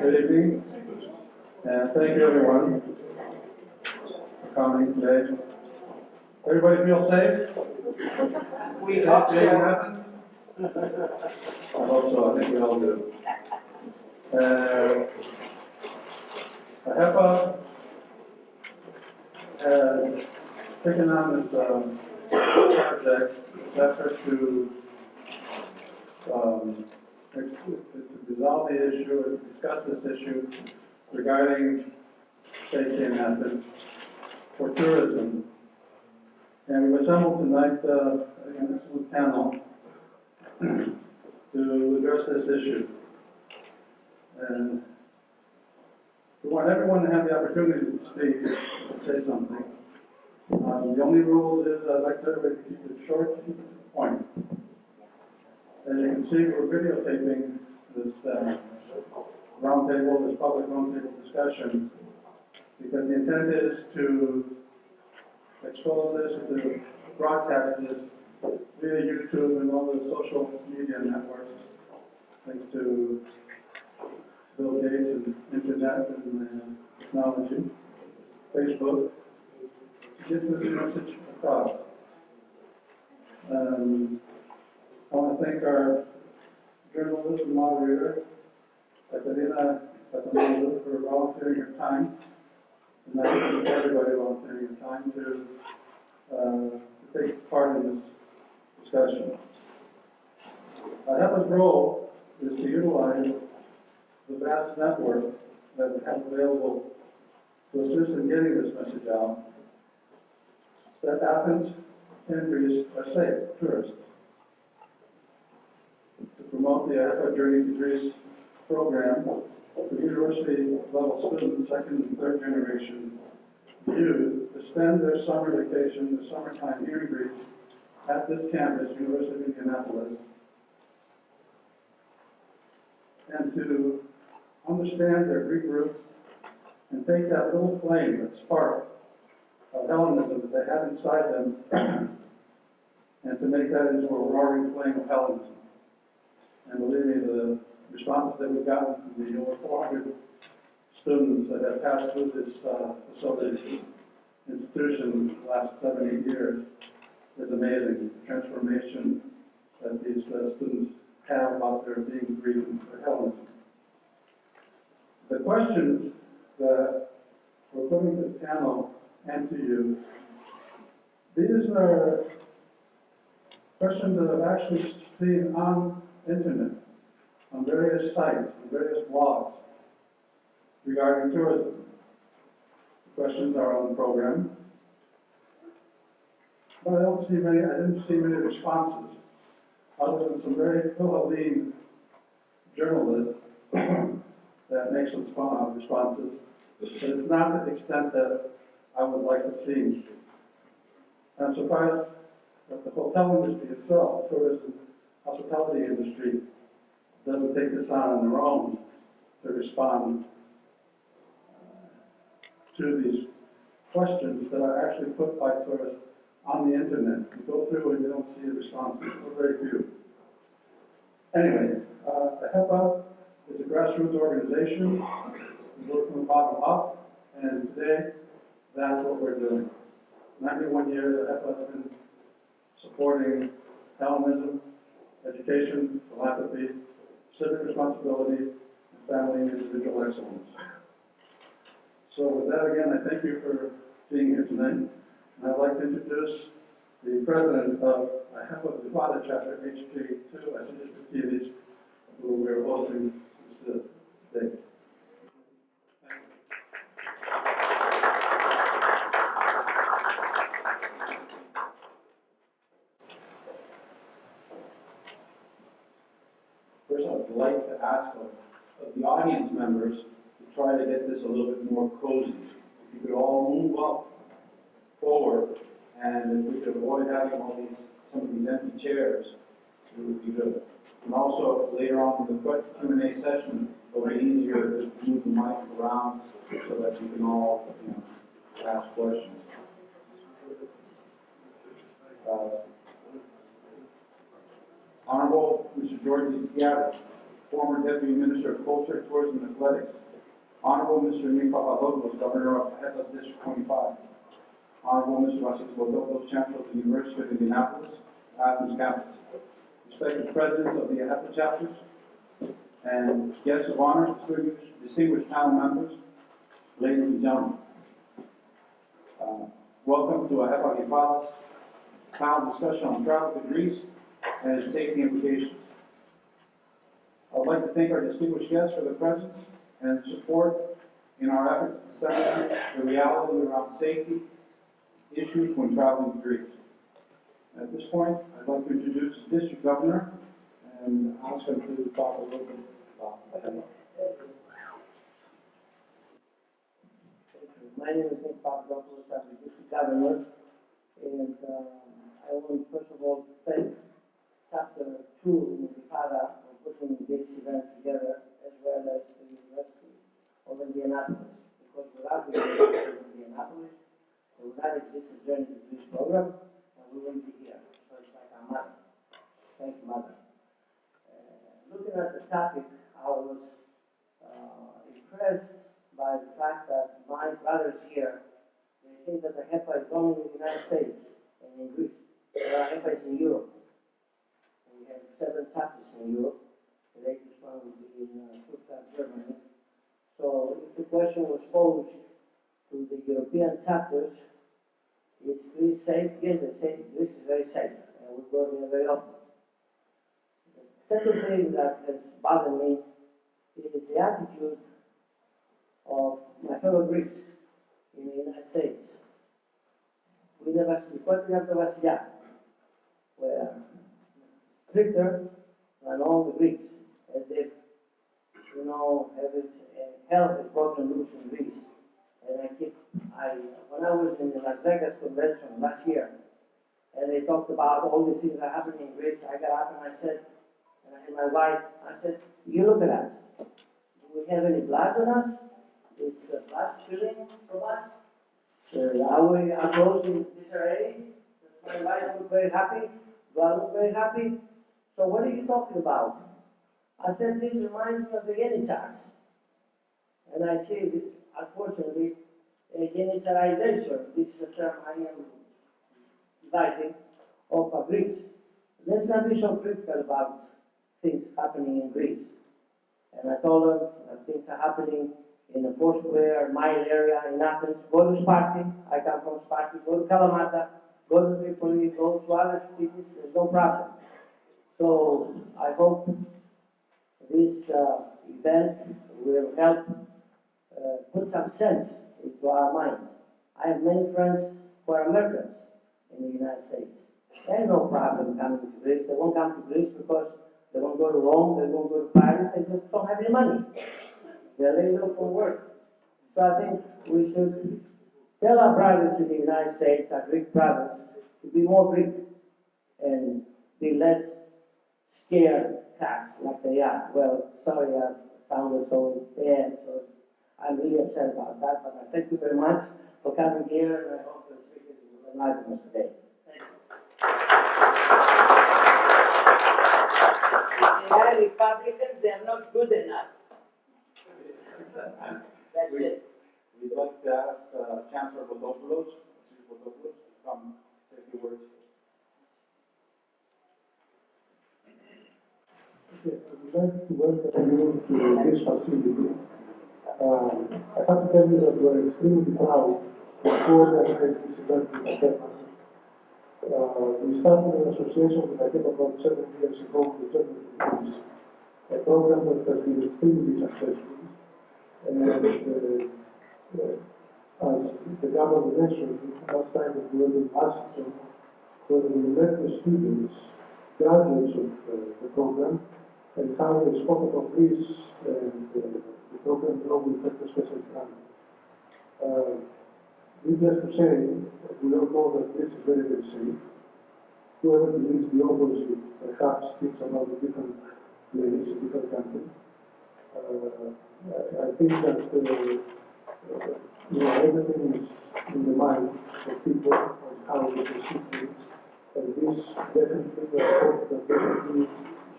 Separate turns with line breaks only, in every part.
Good evening, and thank you everyone for coming today. Everybody feel safe?
We hope so.
I hope so, I think we all do. AHEPA has taken on this project, this effort to resolve the issue or discuss this issue regarding safety and ethics for tourism. And we've assembled tonight an excellent panel to address this issue. And we want everyone to have the opportunity to speak and say something. The only rule is I'd like everybody to keep it short and to the point. As you can see, we're videotaping this roundtable, this public roundtable discussion, because the intent is to expose this, to broadcast this via YouTube and all the social media networks, thanks to Bill Gates and internet and technology, Facebook, to get this message across. I want to thank our journalist and moderator, Katarina, for volunteering her time. And I thank everybody volunteering your time to take part in this discussion. AHEPA's role is to utilize the vast network that we have available to assist in getting this message out, that Athens and Greece are safe for tourists. To promote the AHEPA Journey to Greece program for university-level students, second and third generation youth, to spend their summer vacation, their summertime here in Greece, at this campus, University of Indianapolis, and to understand their Greek roots and take that little flame, that spark of Hellenism that they have inside them, and to make that into a roaring flame of Hellenism. And believe me, the responses that we've gotten from the over 400 students that have passed through this facility institution the last 7 8 years is amazing. The transformation that these students have about their being Greek and their Hellenism. The questions that we're putting to the panel and to you, these are questions that I've actually seen on internet, on various sites, on various blogs regarding tourism. The questions are on the program, but I didn't see many responses, other than some very Philippine journalists that make some responses, but it's not to the extent that I would like to see. I'm surprised that the hotel industry itself, tourism, hospitality industry, doesn't take this on their own to respond to these questions that are actually put by tourists on the internet. You go through and you don't see the responses, or very few. Anyway, AHEPA is a grassroots organization. We work from the bottom up, and today, that's what we're doing. 91 years, AHEPA has been supporting Hellenism, education, philanthropy, civic responsibility, and family and individual excellence. So with that, again, I thank you for being here tonight. And I'd like to introduce the president of AHEPA, the Father Chapter, HK2, Vasilis Kivis, who we're hosting this day. Thank you.
First, I'd like to ask of the audience members to try to get this a little bit more cozy. If you could all move up forward, and if we could avoid having some of these empty chairs, it would be good. And also, later on in the Q&A session, it'll be easier to move the mic around so that you can all, ask questions. Honorable Mr. George Gavin. former Deputy Minister of Culture, Tourism, and Athletics. Honorable Mr. Nick Papadopoulos, Governor of AHEPA's District 25. Honorable Mr. Vassilis Vodopoulos, Chancellor of the University of Indianapolis, Athens campus. Respected presidents of the AHEPA chapters, and guests of honor, distinguished panel members, ladies and gentlemen. Welcome to AHEPA Hellas panel discussion on travel to Greece and its safety implications. I would like to thank our distinguished guests for their presence and support in our effort to disseminate the reality around safety issues when traveling to Greece. At this point, I'd like to introduce the District Governor and ask him to talk a little bit about AHEPA.
My name is Nick Papadopoulos, I'm the District Governor, and I want first of all to thank Chapter 2 in Nevada for putting this event together, as well as the University of Indianapolis, because without the University of Indianapolis, there would not exist a Journey to Greece program, and we wouldn't be here. So it's like our mother. Thank you, Mother. Looking at the topic, I was impressed by the fact that my brothers here, they think that the AHEPA is only in the United States and in Greece. Well, AHEPA is in Europe. And we have 7 chapters in Europe. The latest one will be in Stuttgart, Germany. So if the question was posed to the European chapters, is Greece safe? Yes, Greece is very safe, and we go there very often. The second thing that has bothered me is the attitude of my fellow Greeks in the United States. We the Vassilya were stricter than all the Greeks, as if, you know, hell has broken loose in Greece. And when I was in the Las Vegas convention last year, and they talked about all these things that are happening in Greece, I got up and I said, and my wife, I said, you look at us. Do we have any blood on us? Is the blood spilling from us? Are we clothes in disarray? Does my wife look very happy? Do I look very happy? So what are you talking about? I said, this reminds me of the Yanitsars. And I see, unfortunately, Yanitsarization, this is a term I am devising, of Greece. Let's not be so critical about things happening in Greece. And I told them that things are happening in the Foursquare, Mile area in Athens. Go to Sparti, I come from Sparti, go to Kalamata, go to Tripoli, go to other cities, there's no problem. So I hope this event will help put some sense into our minds. I have many friends who are Americans in the United States. They have no problem coming to Greece. They won't come to Greece because they won't go to Rome, they won't go to Paris, they just don't have any money. They're laid off from work. So I think we should tell our brothers in the United States, our Greek brothers, to be more Greek and be less scared cats like they are. Well, sorry, I sounded so bad, so I'm really upset about that, but I thank you very much for coming here, and I hope the speakers will enlighten us today. Thank you.
If they are Republicans, they are not good enough. That's it.
We'd like to ask Chancellor Vodopoulos, to come say a few words.
Okay, I would like to welcome you to this facility. I have to tell you that we are extremely proud to organize this event with AHEPA. We started an association with AHEPA about 7 years ago with the Journey to Greece, a program that has been extremely successful. And as the governor mentioned, last time that we were in Washington, when we met the students, graduates of the program, and how they spoke about Greece and the program along with the special plan. Needless to say, we all know that Greece is very, very safe. Whoever believes the opposite perhaps thinks about a different place, a different country. I think that everything is in the mind of people and how they perceive things, and this definitely, I hope that definitely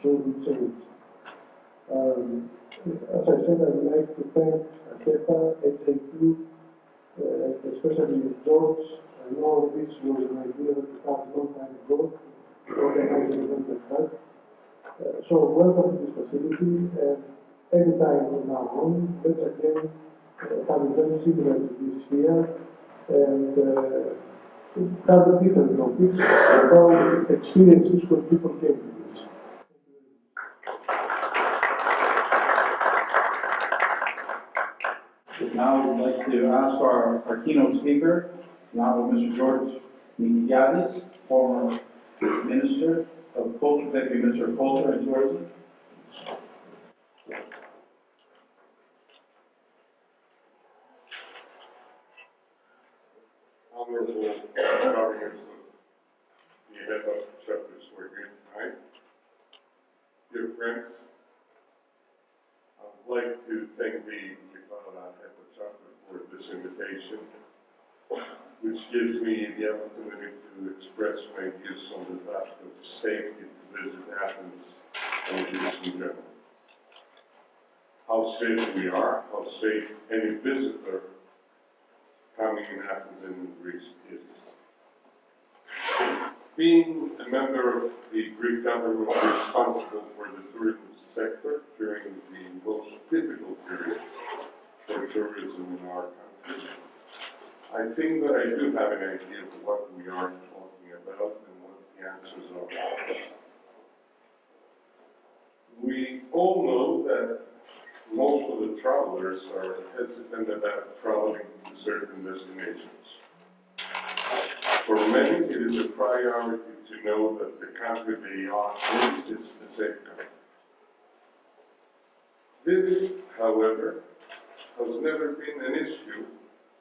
should change. As I said, I would like to thank AHEPA, HA2, especially George. I know this was an idea that we had a long time ago to organize an event like that. So welcome to this facility, and anytime from now on, let's again have a very similar to this here, and have different topics about experiences when people came to this.
Now I'd like to ask our keynote speaker, Honorable Mr. George Nikigadis, former Minister of Culture, Deputy Minister of Culture and Tourism.
Honorable governors of the AHEPA chapters who are here tonight, dear friends, I would like to thank the AHEPA chapter for this invitation, which gives me the opportunity to express my views on the fact of safety to visit Athens and Greece in general. How safe we are, how safe any visitor coming in Athens and in Greece is. Being a member of the Greek government responsible for the tourism sector during the most difficult period for tourism in our country, I think that I do have an idea of what we are talking about and what the answers are. We all know that most of the travelers are hesitant about traveling to certain destinations. For many, it is a priority to know that the country they are in is a safe country. This, however, has never been an issue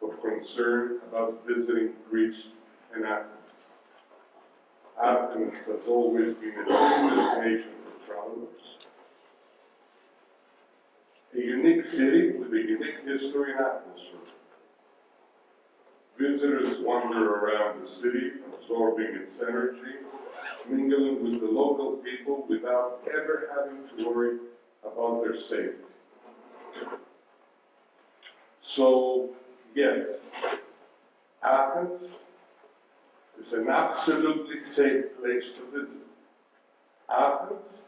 of concern about visiting Greece and Athens. Athens has always been a dream destination for travelers. A unique city with a unique history and atmosphere. Visitors wander around the city, absorbing its energy, mingling with the local people without ever having to worry about their safety. So, yes, Athens is an absolutely safe place to visit. Athens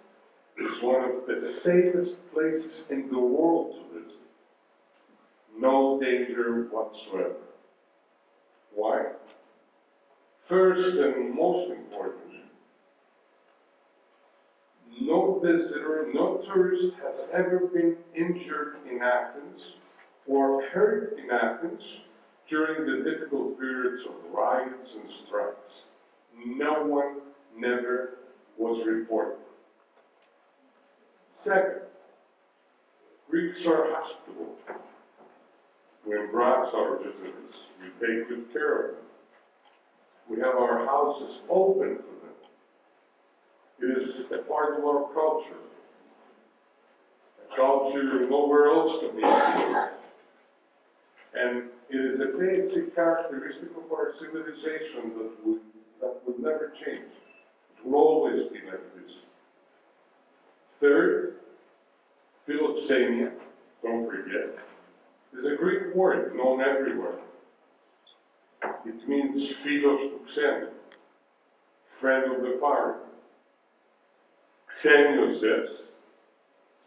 is one of the safest places in the world to visit. No danger whatsoever. Why? First and most important, no visitor, no tourist has ever been injured in Athens or hurt in Athens during the difficult periods of riots and strikes. No one never was reported. Second, Greeks are hospitable. We embrace our visitors. We take good care of them. We have our houses open for them. It is a part of our culture. A culture nowhere else can be seen. And it is a basic characteristic of our civilization that would never change. It will always be like this. Third, philoxenia, don't forget, is a Greek word known everywhere. It means philos to xen, friend of the foreigner. Xenios Zeus,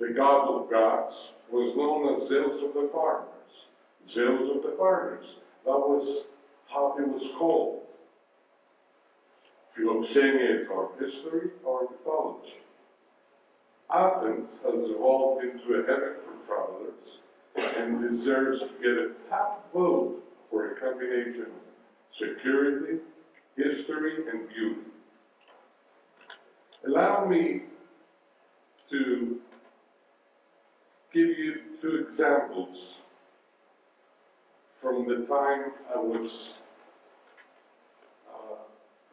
the god of gods, was known as Zeus of the foreigners. Zeus of the foreigners. That was how he was called. Philoxenia is our history, our mythology. Athens has evolved into a heaven for travelers and deserves to get a top vote for a combination of security, history, and beauty. Allow me to give you two examples from the time I was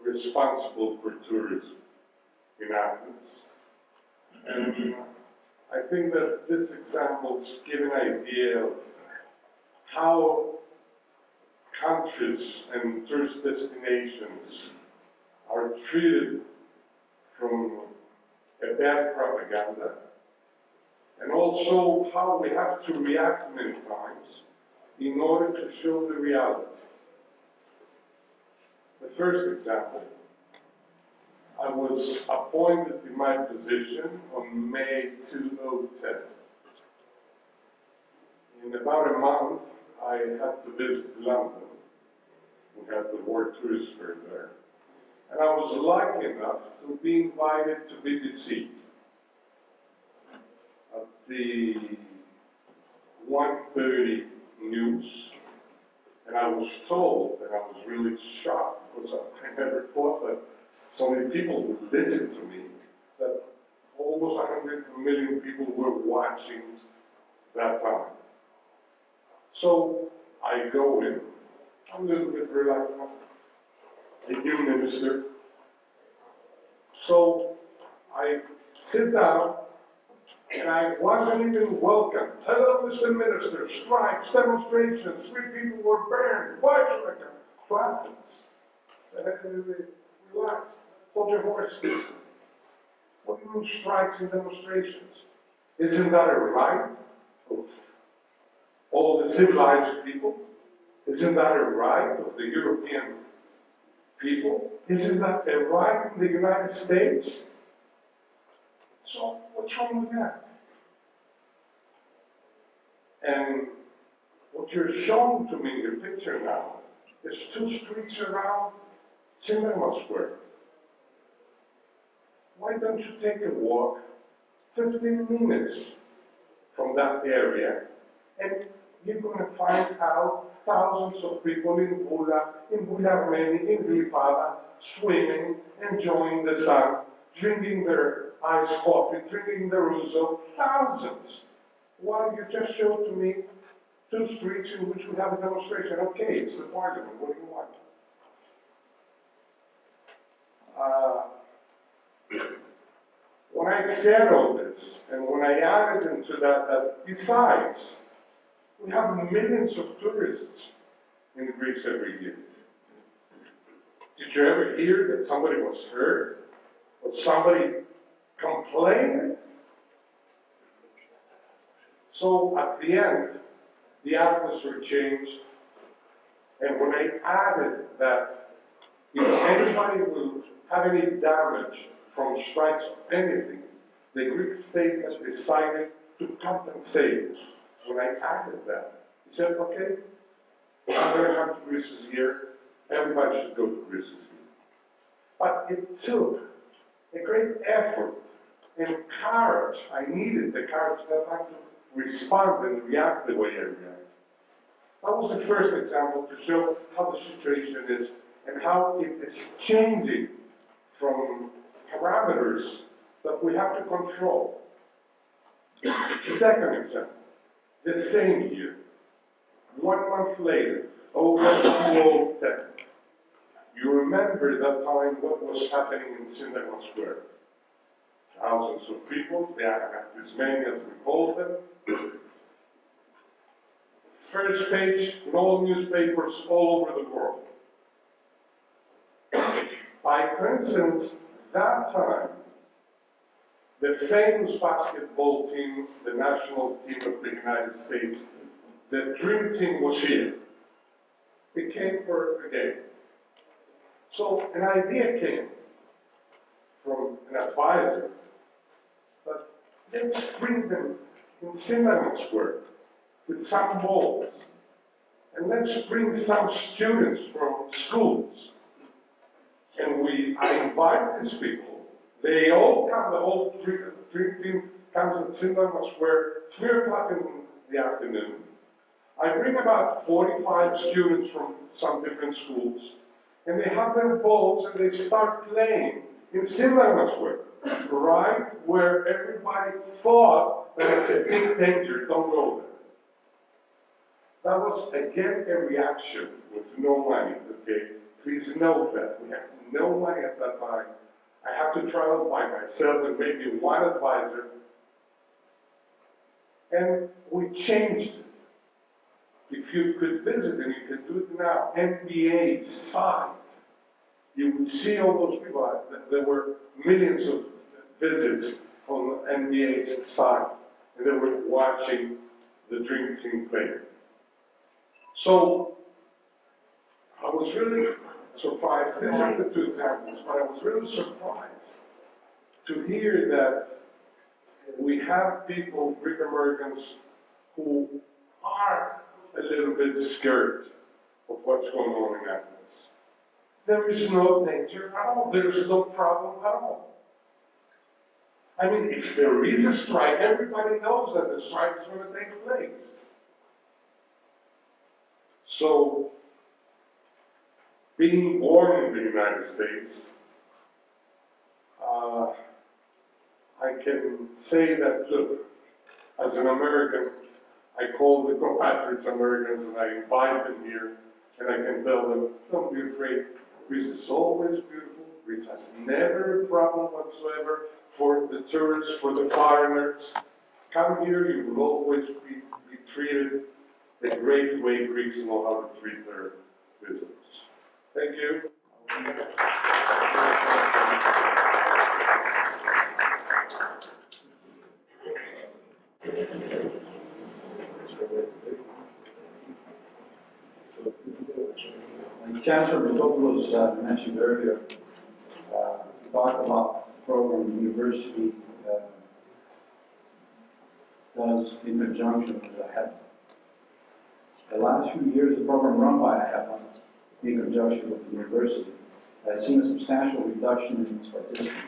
responsible for tourism in Athens. And I think that these examples give an idea of how countries and tourist destinations are treated from a bad propaganda and also how we have to react many times in order to show the reality. The first example, I was appointed in my position on May 2010. In about a month, I had to visit London. We had the World Tourist Fair there. And I was lucky enough to be invited to BBC at the 1:30 news. And I was told, and I was really shocked, because I never thought that so many people would listen to me, that almost 100 million people were watching that time. So I go in, I'm a little bit reluctant, a new minister. So I sit down, and I wasn't even welcomed. Hello, Mr. Minister, strikes, demonstrations, 3 people were burned. Why should I come to Athens? I said, hey, relax, hold your horses. What do you mean strikes and demonstrations? Isn't that a right of all the civilized people? Isn't that a right of the European people? Isn't that a right in the United States? So what's wrong with that? And what you're showing to me in your picture now is 2 streets around Cinema Square. Why don't you take a walk 15 minutes from that area, and you're going to find out thousands of people in Vula, in Armeni, in Glifada, swimming, enjoying the sun, drinking their iced coffee, drinking their ouzo, thousands. Why you just showed to me 2 streets in which we have a demonstration? Okay, it's the parliament, what do you want? When I said all this, and when I added into that besides, we have millions of tourists in Greece every year. Did you ever hear that somebody was hurt? Or somebody complained? So at the end, the atmosphere changed, and when I added that if anybody will have any damage from strikes or anything, the Greek state has decided to compensate. When I added that, he said, okay, I'm going to come to Greece this year, everybody should go to Greece this year. But it took a great effort and courage. I needed the courage that time to respond and react the way I react. That was the first example to show how the situation is and how it is changing from parameters that we have to control. Second example, the same year, 1 month later, August 2010. You remember that time what was happening in Cinema Square. Thousands of people, they are as many as we call them. First page in all newspapers all over the world. By coincidence, that time, the famous basketball team, the national team of the United States, the dream team was here. It came for a game. So an idea came from an advisor, but let's bring them in Cinema Square with some balls, and let's bring some students from schools. And I invite these people, they all come, the whole dream team comes at Cinema Square, 3 o'clock in the afternoon. I bring about 45 students from some different schools, and they have their balls and they start playing in Cinema Square, right where everybody thought that it's a big danger, don't go there. That was again a reaction with no money, okay? Please note that we had no money at that time. I had to travel by myself and maybe one advisor. And we changed it. If you could visit, and you can do it now, NBA site, you would see all those people. There were millions of visits on NBA's site. and they were watching the drinking play. So I was really surprised. These are the two examples, but I was really surprised to hear that we have people, Greek Americans, who are a little bit scared of what's going on in Athens. There is no danger at all. There is no problem at all. I mean, if there is a strike, everybody knows that the strike is going to take place. So, being born in the United States, I can say that, look, as an American, I call the compatriots Americans and I invite them here, and I can tell them, don't be afraid. Greece is always beautiful. Greece has never a problem whatsoever for the tourists, for the foreigners. Come here, you will always be treated the great way Greeks know how to treat their visitors. Thank you.
Like Chancellor Mitopoulos mentioned earlier, talked about the program the university does in conjunction with AHEPA. The last few years, the program run by AHEPA in conjunction with the university has seen a substantial reduction in its participants.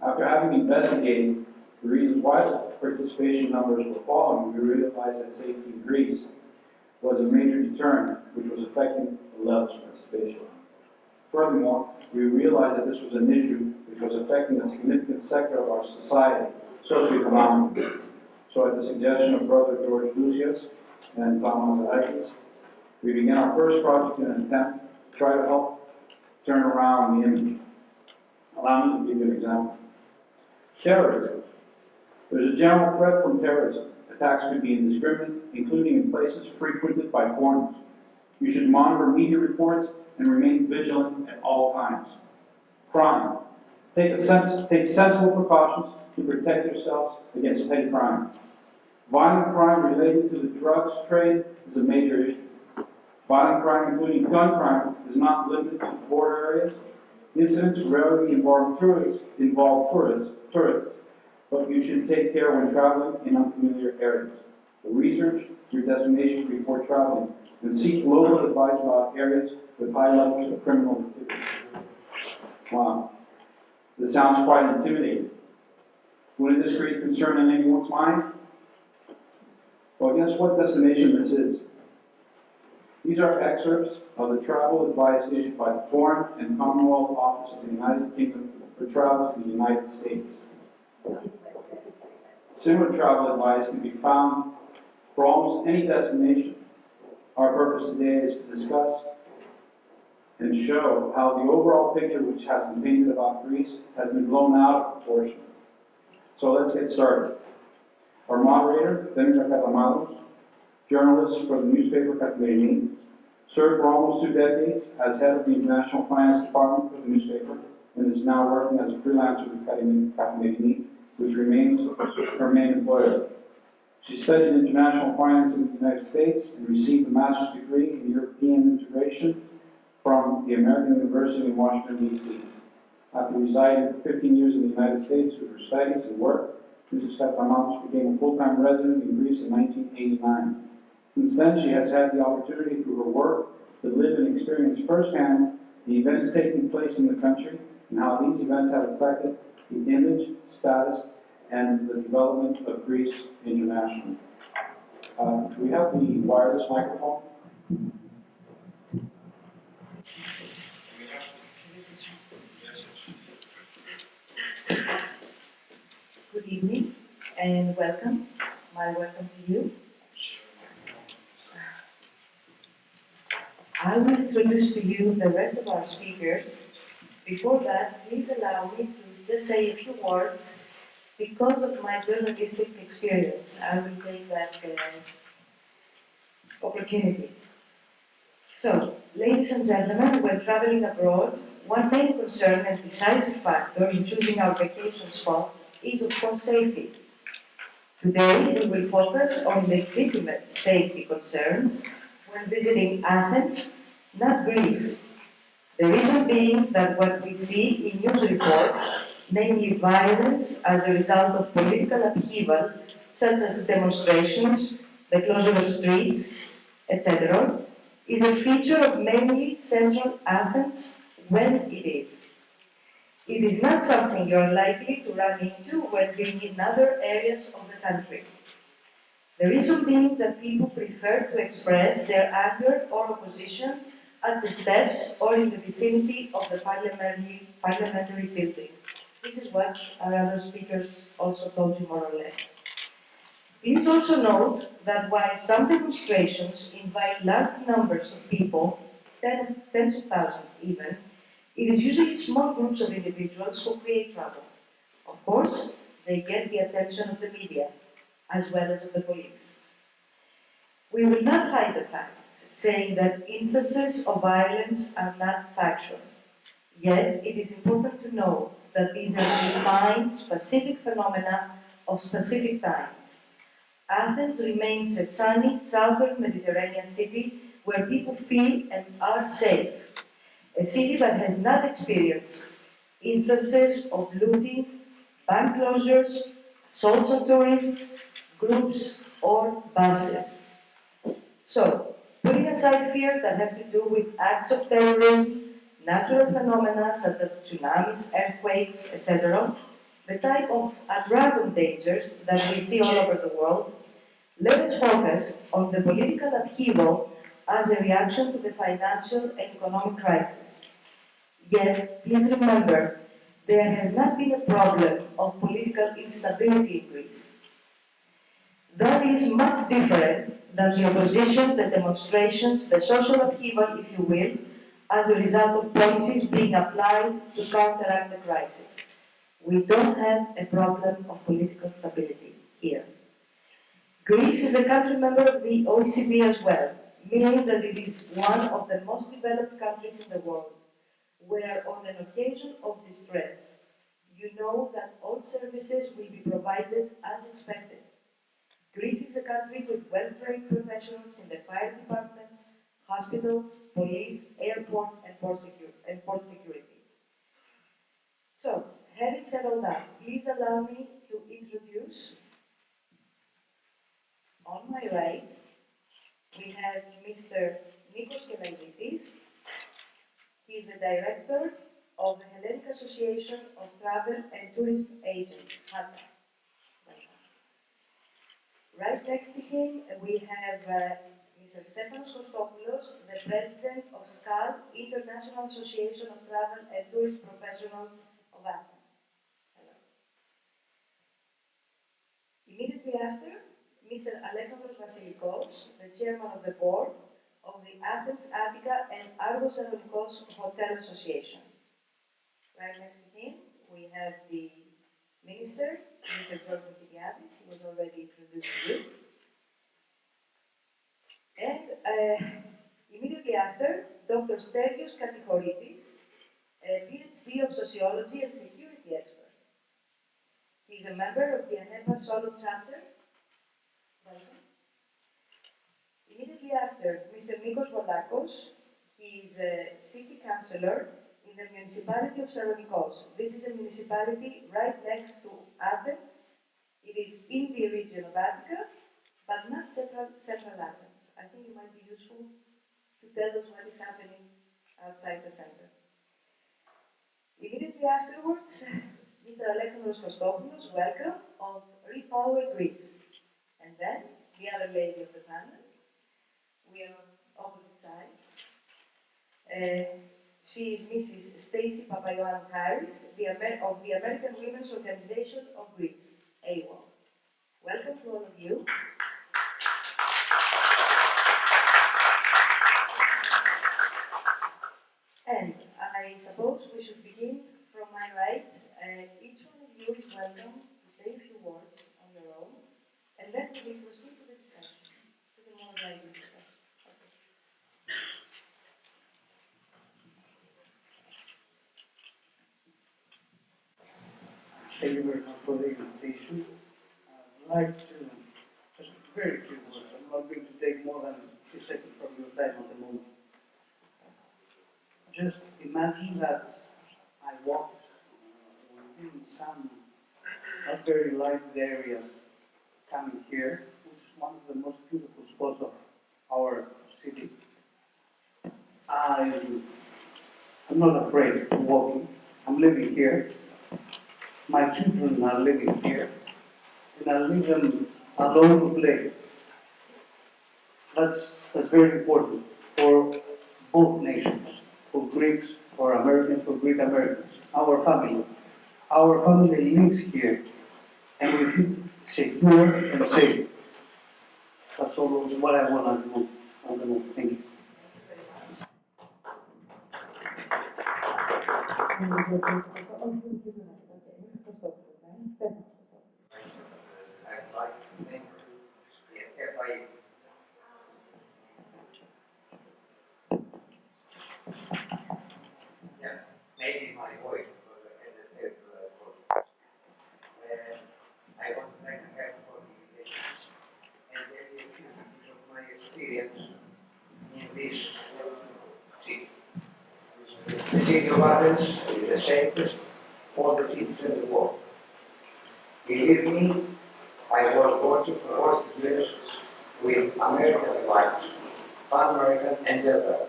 After having investigated the reasons why the participation numbers were falling, we realized that safety in Greece was a major deterrent which was affecting the levels of participation. Furthermore, we realized that this was an issue which was affecting a significant sector of our society, socioeconomically. So at the suggestion of Brother George Lucius and Thomas Arakis, we began our first project in an attempt to try to help turn around the image. Allow me to give you an example. Terrorism. There's a general threat from terrorism. Attacks could be indiscriminate, including in places frequented by foreigners. You should monitor media reports and remain vigilant at all times. Crime. Take sensible precautions to protect yourselves against petty crime. Violent crime related to the drugs trade is a major issue. Violent crime, including gun crime, is not limited to border areas. Incidents rarely involve tourists, but you should take care when traveling in unfamiliar areas. Research your destination before traveling and seek local advice about areas with high levels of criminal activity. Wow, this sounds quite intimidating. Wouldn't this create concern in anyone's mind? Well, guess what destination this is? These are excerpts of the travel advice issued by the Foreign and Commonwealth Office of the United Kingdom for travel to the United States. Similar travel advice can be found for almost any destination. Our purpose today is to discuss and show how the overall picture which has been painted about Greece has been blown out of proportion. So let's get started. Our moderator, Demetra Katamados, journalist for the newspaper Katmerini, served for almost 2 decades as head of the International Finance Department for the newspaper and is now working as a freelancer with Katmerini, which remains her main employer. She studied international finance in the United States and received a master's degree in European integration from the American University in Washington, D.C. After residing for 15 years in the United States with her studies and work, Mrs. Katamados became a full-time resident in Greece in 1989. Since then, she has had the opportunity through her work to live and experience firsthand the events taking place in the country and how these events have affected the image, status, and the development of Greece internationally. Do we have the wireless microphone?
Good evening and welcome. My welcome to you. I will introduce to you the rest of our speakers. Before that, please allow me to just say a few words. Because of my journalistic experience, I will take that opportunity. So, ladies and gentlemen, when traveling abroad, one main concern and decisive factor in choosing our vacation spot is, of course, safety. Today, we will focus on legitimate safety concerns when visiting Athens, not Greece. The reason being that what we see in news reports, namely violence as a result of political upheaval, such as demonstrations, the closure of streets, etc., is a feature of mainly central Athens when it is. It is not something you are likely to run into when being in other areas of the country. The reason being that people prefer to express their anger or opposition at the steps or in the vicinity of the parliamentary building. This is what our other speakers also told you more or less. Please also note that while some demonstrations invite large numbers of people, tens of thousands even, it is usually small groups of individuals who create trouble. Of course, they get the attention of the media, as well as of the police. We will not hide the facts, saying that instances of violence are not factual. Yet, it is important to know that these are defined, specific phenomena of specific times. Athens remains a sunny, southern Mediterranean city where people feel and are safe. A city that has not experienced instances of looting, bank closures, assaults on tourists, groups, or buses. So, putting aside fears that have to do with acts of terrorism, natural phenomena such as tsunamis, earthquakes, etc., the type of at-random dangers that we see all over the world, let us focus on the political upheaval as a reaction to the financial and economic crisis. Yet, please remember, there has not been a problem of political instability in Greece. That is much different than the opposition, the demonstrations, the social upheaval, if you will, as a result of policies being applied to counteract the crisis. We don't have a problem of political stability here. Greece is a country member of the OECD as well, meaning that it is one of the most developed countries in the world, where on an occasion of distress, you know that all services will be provided as expected. Greece is a country with well-trained professionals in the fire departments, hospitals, police, airport, and port security. So, having said all that, please allow me to introduce, on my right, we have Mr. Nikos Kelaitis. He is the director of the Hellenic Association of Travel and Tourism Agents, HATA. Right next to him, we have Mr. Stefanos Kostopoulos, the president of SCAL, International Association of Travel and Tourist Professionals of Athens. Hello. Immediately after, Mr. Alexandros Vasilikos, the chairman of the board of the Athens, Attica and Argos Salonikos Hotel Association. Right next to him, we have the minister, Mr. George Nikidiadis. He was already introduced to you. And immediately after, Dr. Sterios Katichoritis, a PhD of sociology and security expert. He is a member of the AHEPA Solo chapter. Welcome. Immediately after, Mr. Nikos Volakos. He is a city councillor in the municipality of Salonikos. This is a municipality right next to Athens. It is in the region of Attica, but not central Athens. I think it might be useful to tell us what is happening outside the center. Immediately afterwards, Mr. Alexandros Kostopoulos, welcome, of Repower Greece. And then, the other lady of the panel. We are on opposite sides. She is Mrs. Stacy Papaioannou Harris, of the American Women's Organization of Greece, AWOL. Welcome to all of you. And I suppose we should begin from my right. Each one of you is welcome to say a few words on your own, and then we will proceed to the discussion, to the more lively discussion.
Thank you very much for the invitation.
like to, just very few words, I'm not going to take more than a few seconds from your time at the moment. Just imagine that I walked within some not very light areas coming here, which is one of the most beautiful spots of our city. I'm not afraid of walking. I'm living here. My children are living here. And I leave them alone to play. That's very important for both nations, for Greeks, for Americans, for Greek Americans. Our family lives here, and we feel secure and safe. That's all what I want to do. Thank you.
I'd like to thank the AHEPA. Yeah, maybe my voice because I had a tape for I want to thank AHEPA for the invitation and tell you a few things of my experience in this city. The city of Athens is the safest water cities in the world. Believe me, I was working for 40 years with American flights, Pan American and Delta.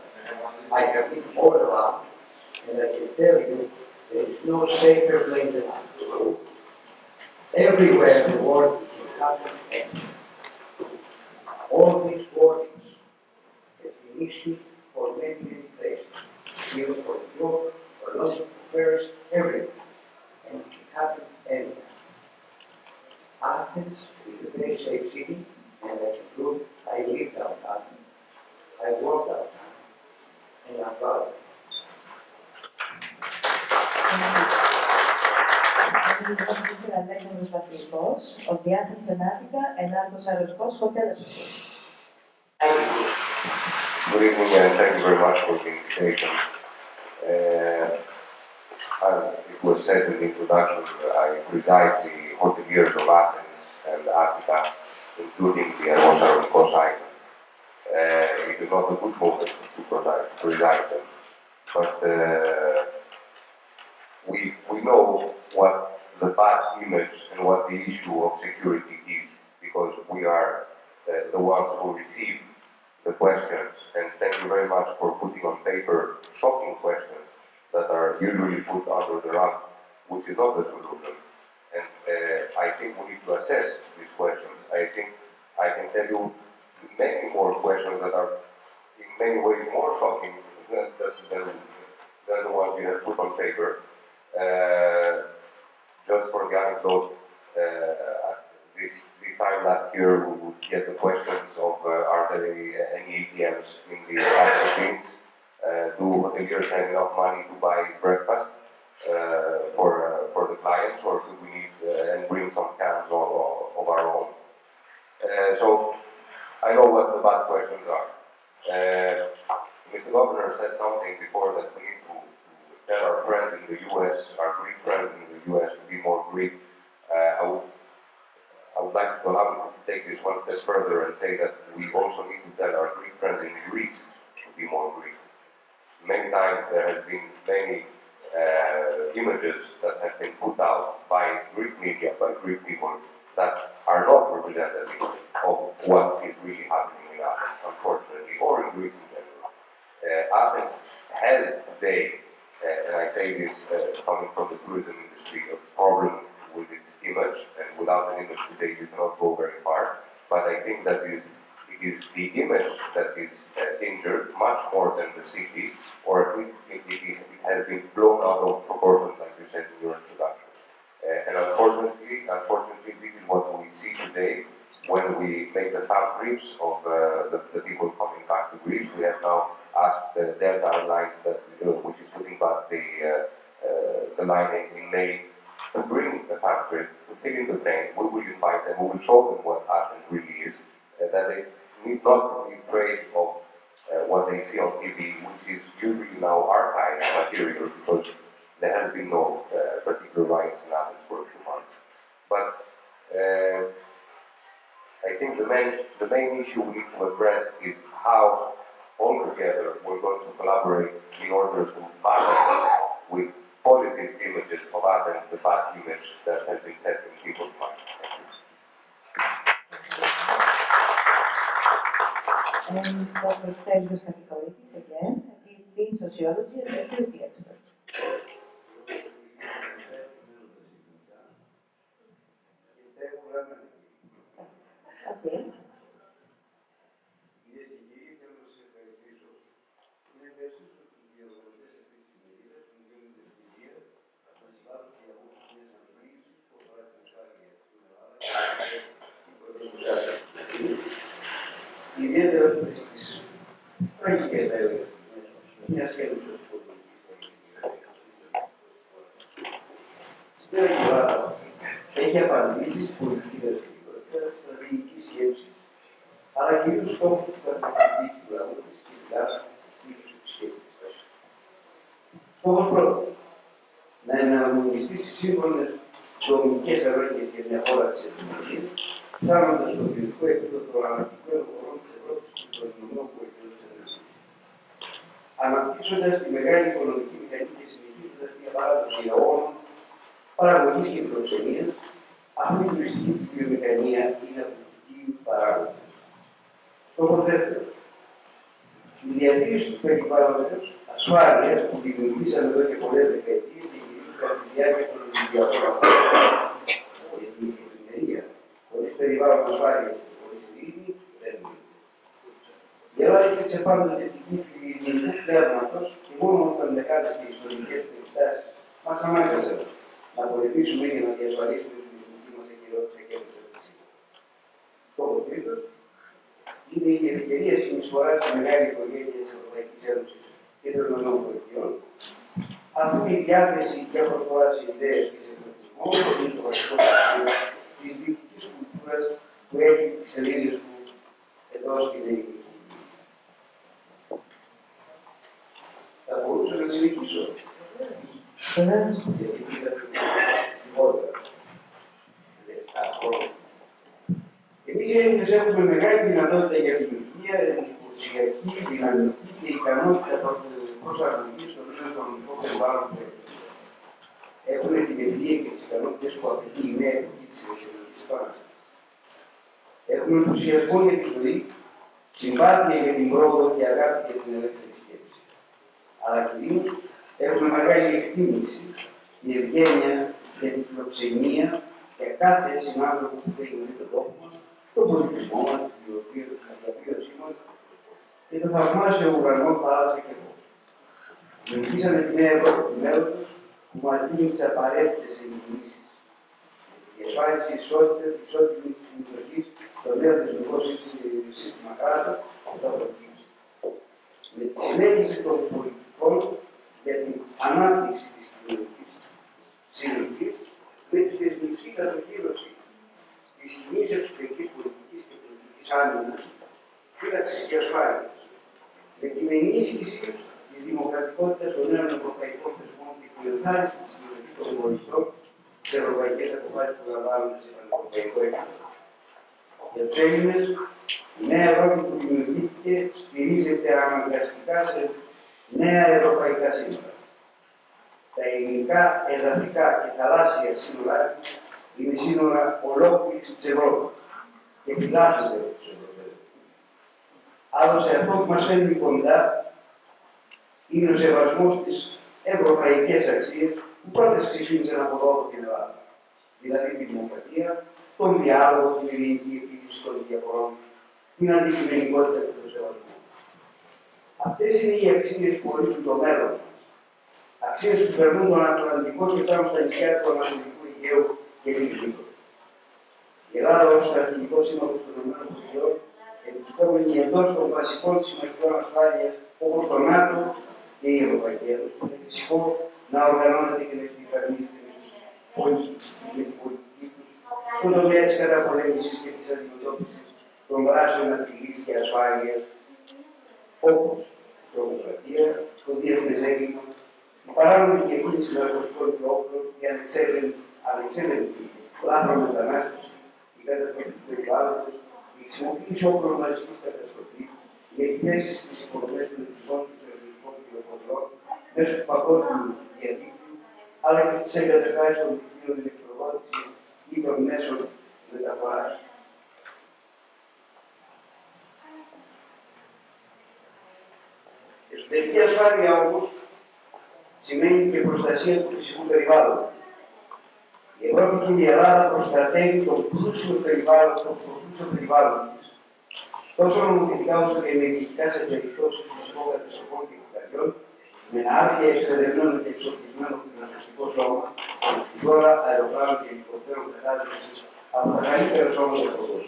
I have been all around, and I can tell you there is no safer place than Athens. Everywhere in the world it happens, and all these warnings have been issued for many, many places. Even for New York, for London, for Paris, everywhere. And it happens anywhere. Athens is a very safe city, and I can prove I live downtown. I work downtown, and I'm proud of it.
Alexandros Vassilikos of the Athens and Attica and Argos Aeroports Hotel Association.
Good evening and thank you very much for the invitation. As it was said in the introduction, I preside the hoteliers of Athens and Attica, including the Argos Aeroports Island. It is not a good moment to preside them, but we know what the bad image and what the issue of security is, because we are the ones who receive the questions, and thank you very much for putting on paper shocking questions that are usually put under the rug, which is not the solution. And I think we need to assess these questions. I think I can tell you many more questions that are in many ways more shocking than the ones you have put on paper. Just for the anecdote, this time last year we would get the questions of are there any ATMs in the cash machines? Do hoteliers have enough money to buy breakfast for the clients, or do we need and bring some cans of our own? So I know what the bad questions are. Mr. Governor said something before that we need to tell our friends in the US, our Greek friends in the US, to be more Greek. I would like to allow you to take this one step further and say that we also need to tell our Greek friends in Greece to be more Greek. Many times there has been many images that have been put out by Greek media, by Greek people, that are not representative of what is really happening in Athens, unfortunately, or in Greece in general. Athens has today, and I say this coming from the tourism industry, a problem with its image, and without an image today you cannot go very far. But I think that it is the image that is injured much more than the city, or at least it has been blown out of proportion, like you said in your introduction. And unfortunately, this is what we see today when we make the TAP trips of the people coming back to Greece. We have now asked the Delta Airlines, which is putting back the line in May, to bring the TAP trip, to fill in the plane. We will invite them, we will show them what Athens really is, that they need not be afraid of what they see on TV, which is usually now archived material, because there has been no particular riots in Athens for a few months. But the main issue we need to address is how altogether we're going to collaborate in order to balance with positive images of Athens the bad image that has been set in people's minds.
And Dr. Stelios Kakikoidis, again, a PhD in sociology and security expert. Okay.
Ιδιαίτερα στις τραγικές θα έλεγα, μια σχέση στην Ελλάδα έχει απαντήσει στην πολιτική δραστηριότητα, στην στρατηγική σκέψη, αλλά κυρίως στους στόχους του καθημερινή του λαού της και τουλάχιστον της στήριξης της σκέψης. Στόχος πρώτος, να εναρμονιστεί στις σύγχρονες δομικές ανάγκες για μια χώρα της Ευρώπης, φτάνοντας στο ποιοτικό επίπεδο των αναπτυγμένων χωρών της Ευρώπης και των οικονομικών πολιτικών της Ένωσης. Αναπτύσσοντας τη μεγάλη οικονομική μηχανή και συνεχίζοντας μια παράδοση αγώνων, παραγωγής και φιλοξενίας, αυτή η τουριστική βιομηχανία είναι από τους κύριους παράγοντες. Στόχος δεύτερος, η διατήρηση του περιβάλλοντος ασφάλειας που δημιουργήσαμε εδώ και πολλές δεκαετίες και κυρίως κατά τη διάρκεια των Ολυμπιακών Αγώνων. Γιατί η ευημερία χωρίς περιβάλλον ασφάλειας και χωρίς ειρήνη δεν είναι. Η Ελλάδα υπήρξε πάντοτε θετική φιλιρινικού πνεύματος και μόνο όταν δεκάδες και ιστορικές περιστάσεις μας ανάγκασαν να βοηθήσουμε για να διασφαλίσουμε την εθνική μας εγκαιρότητα και προστασία. Στόχος τρίτος είναι η ευκαιρία συνεισφορά στη μεγάλη οικογένεια της Ευρωπαϊκής Ένωσης και των ΗΠΑ. Αυτή η διάθεση για προσφορά σε ιδέες και σε πολιτισμό είναι το βασικό στοιχείο της διοικητικής κουλτούρας που έχει τις σελίδες του εδώ στην ελληνική. Θα μπορούσα να συνεχίσω. Γιατί είδατε λιγότερα. Εμείς οι Έλληνες έχουμε μεγάλη δυνατότητα για δημιουργία, εντυπωσιακή, δυναμική και ικανότητα προσαρμογής στο νέο οικονομικό περιβάλλον που έχουμε. Έχουμε την εμπειρία και τις ικανότητες που απαιτεί η νέα εποχή της ηλεκτρονικής επανάστασης. Έχουμε ενθουσιασμό για τη ζωή, συμπάθεια για την πρόοδο και αγάπη για την ελεύθερη σκέψη. Αλλά κυρίως έχουμε μεγάλη εκτίμηση, η ευγένεια για την φιλοξενία για κάθε συνάνθρωπο που θέλει να δει τον τόπο μας, τον πολιτισμό μας, την διαβίωσή μας και το θαυμάσιο ουρανό, θάλασσα και φως. Δημιουργήσαμε τη νέα Ευρώπη του μέλλοντος που μας δίνει τις απαραίτητες εγγυήσεις. Η διασφάλιση ισότητας, ισότιμης συμμετοχής στο νέο θεσμικό σύστημα κράτους που θα προκύψει. Με τη συνέχιση των πολιτικών για την ανάπτυξη της κοινωνικής συνοχής, με τη θεσμική κατοχήρωση της κοινής εξωτερικής πολιτικής και πολιτικής άμυνας, φύλαξης και ασφάλειας, με την ενίσχυση της δημοκρατικότητας των νέων ευρωπαϊκών θεσμών και την ενθάρρυνση της συμμετοχής των πολιτών στις ευρωπαϊκές αποφάσεις που λαμβάνονται σε πανευρωπαϊκό επίπεδο. Για τους Έλληνες, η νέα Ευρώπη που δημιουργήθηκε στηρίζεται αναγκαστικά σε νέα ευρωπαϊκά σύνορα. Τα ελληνικά, εδαφικά και θαλάσσια σύνορα είναι σύνορα ολόκληρης της Ευρώπης και φυλάσσονται από τους Ευρωπαίους. Άλλωστε, αυτό που μας φέρνει κοντά είναι ο σεβασμός στις ευρωπαϊκές αξίες που πρώτες ξεκίνησαν από εδώ από την Ελλάδα. Δηλαδή τη δημοκρατία, τον διάλογο, την ειρηνική επίλυση των διαφορών, την αντικειμενικότητα και τον σεβασμό. Αυτές είναι οι αξίες που ορίζουν το μέλλον μας. Αξίες που περνούν τον Ατλαντικό και φτάνουν στα νησιά του Ανατολικού Αιγαίου και την Κύπρο. Η Ελλάδα ως στρατηγικό σύμμαχος των ΗΠΑ επιστόμενη εντός των βασικών συμμαχικών ασφάλειας όπως το ΝΑΤΟ και η Ευρωπαϊκή Ένωση, είναι φυσικό να οργανώνεται και να ευθυγραμμίζεται με την πολιτική τους στον τομέα της καταπολέμησης και της αντιμετώπισης των δράσεων απειλής και ασφάλειας, όπως η τρομοκρατία, το διεθνές έγκλημα, η παράνομη διακίνηση ναρκωτικών και όπλων, η ανεξέλεγκτη λάθρο μετανάστευση, η καταστροφή του περιβάλλοντος, η η χρησιμοποίηση όπλων μαζικής καταστροφής, οι εκθέσεις στις υποδομές των ειδικών και των ελληνικών πληροφοριών μέσω του παγκόσμιου διαδίκτυου, αλλά και στις εγκαταστάσεις των δικτύων ηλεκτροδότησης ή των μέσων μεταφοράς. Εσωτερική ασφάλεια όμως σημαίνει και προστασία του φυσικού περιβάλλοντος. Η Ευρώπη και η Ελλάδα προστατεύει το πλούσιο περιβάλλον της, τόσο νομοθετικά όσο και ενεργητικά σε περιπτώσεις φυσικών καταστροφών και κουταριών, με ένα άρτια εξερευνημένο και εξοπλισμένο πυροσβεστικό σώμα, τη χώρα αεροπλάνων και ελικοπτέρων κατάστασης από τα καλύτερα σώματα στον κόσμο.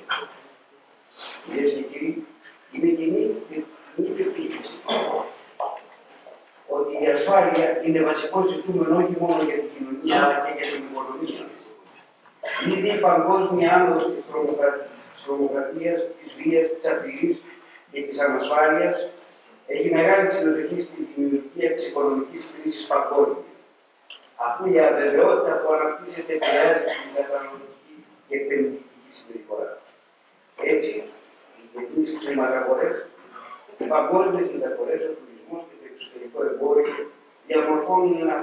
Κυρίες και κύριοι, είναι κοινή πεποίθηση ότι η ασφάλεια είναι βασικό ζητούμενο όχι μόνο για την κοινωνία αλλά και για την οικονομία. Ήδη η παγκόσμια άνοδος της τρομοκρατίας, της βίας, της απειλής και της ανασφάλειας έχει μεγάλη συμμετοχή στην δημιουργία της οικονομικής κρίσης παγκόσμια. Αφού η αβεβαιότητα που αναπτύσσεται επηρεάζει την καταναλωτική και επενδυτική συμπεριφορά. Έτσι, οι διεθνείς χρηματαγορές, οι παγκόσμιες μεταφορές, ο τουρισμός και το εξωτερικό εμπόριο διαμορφώνουν ένα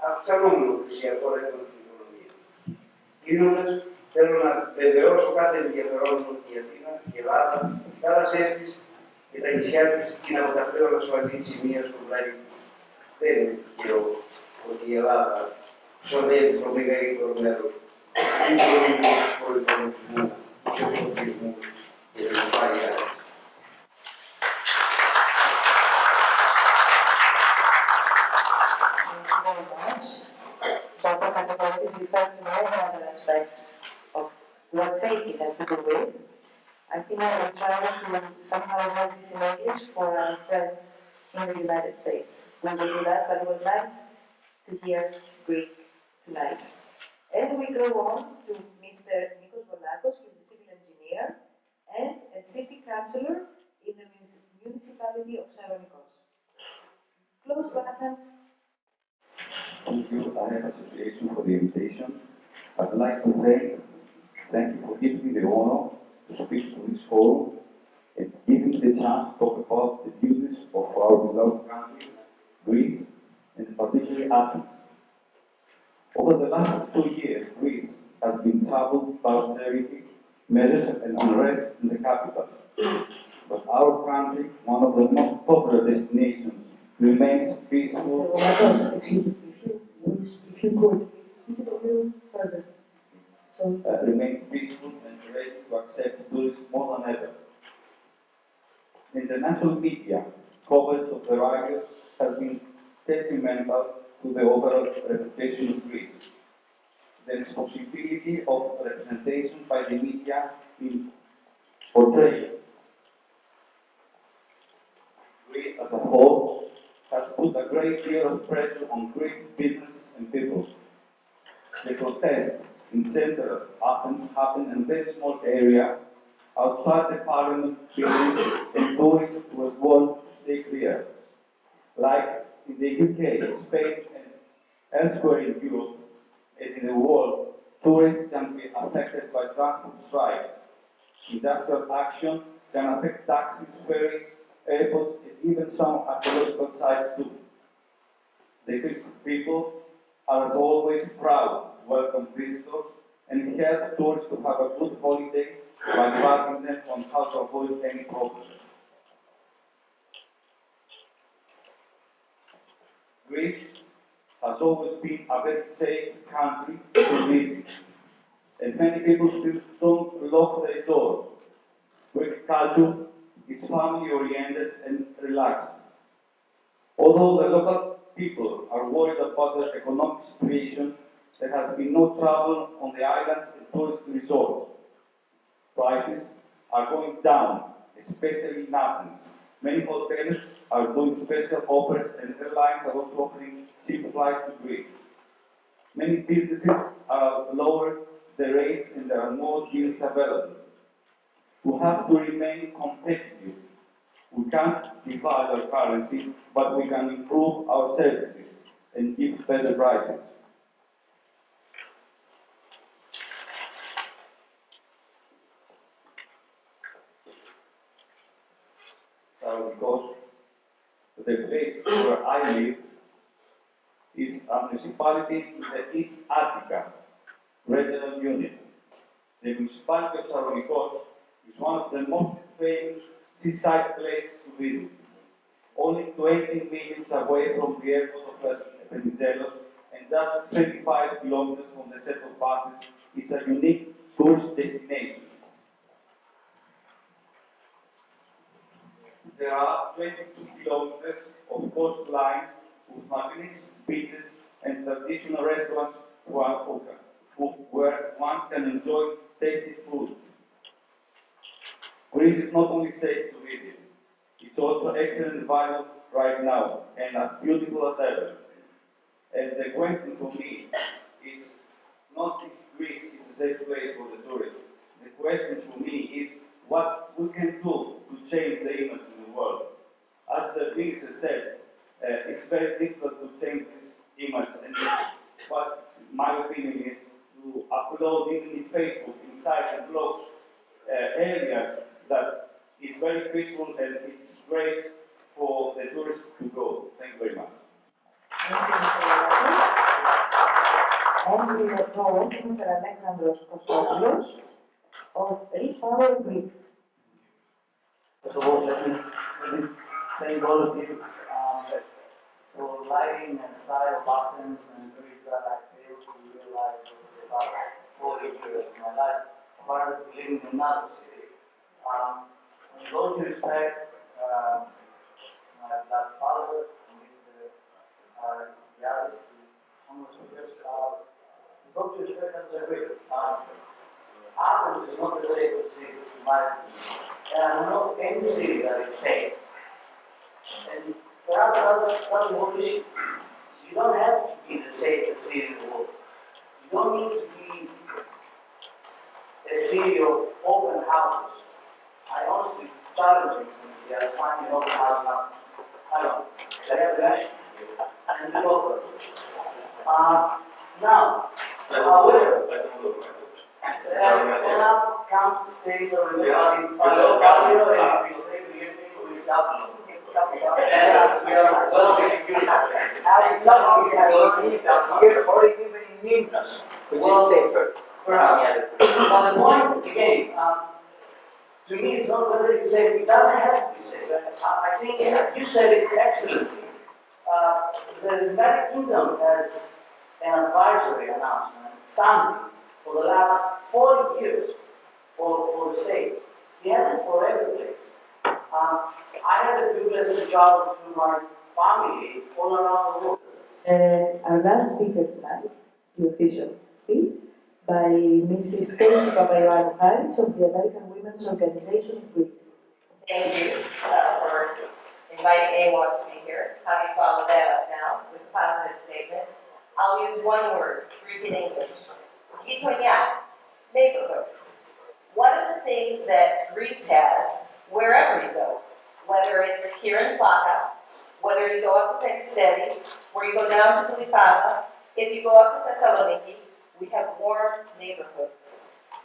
αυξανόμενο πλησιακό ρεύμα στην οικονομία. Κλείνοντας, θέλω να βεβαιώσω κάθε ενδιαφερόμενο ότι η Αθήνα, η Ελλάδα, οι θάλασσές της και τα νησιά της είναι από τα πλέον ασφαλή σημεία στον πλανήτη. Δεν είναι τυχαίο ότι η Ελλάδα ξοδεύει το μεγαλύτερο μέρος του οικονομικού προϋπολογισμού, του εξοπλισμού και την ασφάλειά της.
Dr. Katakotis referred to many other aspects of what safety has to do with. I think I will try to somehow have this in English for our friends in the United States. We will do that, but it was nice to hear Greek tonight. And we go on to Mr. Nikos Volakos, who is a civil engineer and a city councillor in the municipality of Saronikos. Close to Athens.
Thank you, AHEPA Association, for the invitation. I'd like to thank you for giving me the honor to speak to this forum and giving me the chance to talk about the duties of our beloved country, Greece, and particularly Athens. Over the last 2 years, Greece has been troubled by austerity measures and unrest in the capital. But our country, one of the most popular destinations, remains peaceful.
If you could, keep it a little further.
Remains peaceful and ready to accept tourists more than ever. International media coverage of the riots has been detrimental to the overall reputation of Greece. The responsibility of representation by the media in portraying Greece as a whole has put a great deal of pressure on Greek businesses and people. The protest in central Athens happened in a very small area outside the parliament building, and tourists were warned to stay clear. Like in the UK, Spain, and elsewhere in Europe and in the world, tourists can be affected by transport strikes. Industrial action can affect taxis, ferries, airports, and even some archaeological sites too. The Greek people are as always proud to welcome visitors and help tourists to have a good holiday by advising them on how to avoid any problems. Greece has always been a very safe country to visit, and many people still don't lock their doors. Greek culture is family-oriented and relaxed. Although the local people are worried about their economic situation, there has been no trouble on the islands and tourist resorts. Prices are going down, especially in Athens. Many hotels are doing special offers and airlines are also offering cheap flights to Greece. Many businesses are lowering the rates and there are more deals available. We have to remain competitive. We can't devalue our currency, but we can improve our services and give better prices. Thessaloniki, the place where I live, is a municipality in the East Attica regional unit. The municipality of Thessaloniki is one of the most famous seaside places to visit. Only 20 minutes away from the airport of Venizelos and just 35 kilometers from the settled parties, is a unique tourist destination. There are 22 kilometers of coastline with magnificent beaches and traditional restaurants where one can enjoy tasty foods. Greece is not only safe to visit, it's also excellent value right now and as beautiful as ever. And the question for me is not if Greece is a safe place for the tourists. The question for me is what we can do to change the image in the world. As the minister said, it's very difficult to change this image, and what my opinion is to upload even in Facebook, inside the blogs, areas that is very peaceful and it's great for the tourists to go. Thank you very much.
And we will go on to Mr. Alexandros Kostopoulos of Repower Greece.
First of all, let me thank all of you for lighting and style of Athens and Greece that I failed to realize over the past 40 years of my life, apart from living in another city. With all due respect, my godfather, Mr. Yaris, almost just, with all due respect, I disagree. Athens is not the safest city in my opinion. And I don't know any city that is safe. And perhaps that's the whole issue. You don't have to be the safest city in the world. You don't need to be a city of open houses. I honestly challenge you to find an open house now. I don't. They have an issue. And it's open. Now, however, and now comes things of everybody.
Which is safer.
But the point again, to me, it's not whether it's safe. It doesn't have to be safe. I think you said it excellently. The United Kingdom has an advisory announcement standing for the last 40 years for the states. He has it for every place. I had the privilege to travel to my family all around the world.
Our last speaker tonight, the official speech, by Mrs. Stacey Papayano Harris of the American Women's Organization of Greece.
Thank you for inviting anyone to be here. Having followed that up now with a positive statement, I'll use one word, Greek in English. Gitonia, neighborhood. One of the things that Greece has, wherever you go, whether it's here in Plaka, whether you go up to Tekstedi, or you go down to Kulipava, if you go up to Thessaloniki, we have warm neighborhoods.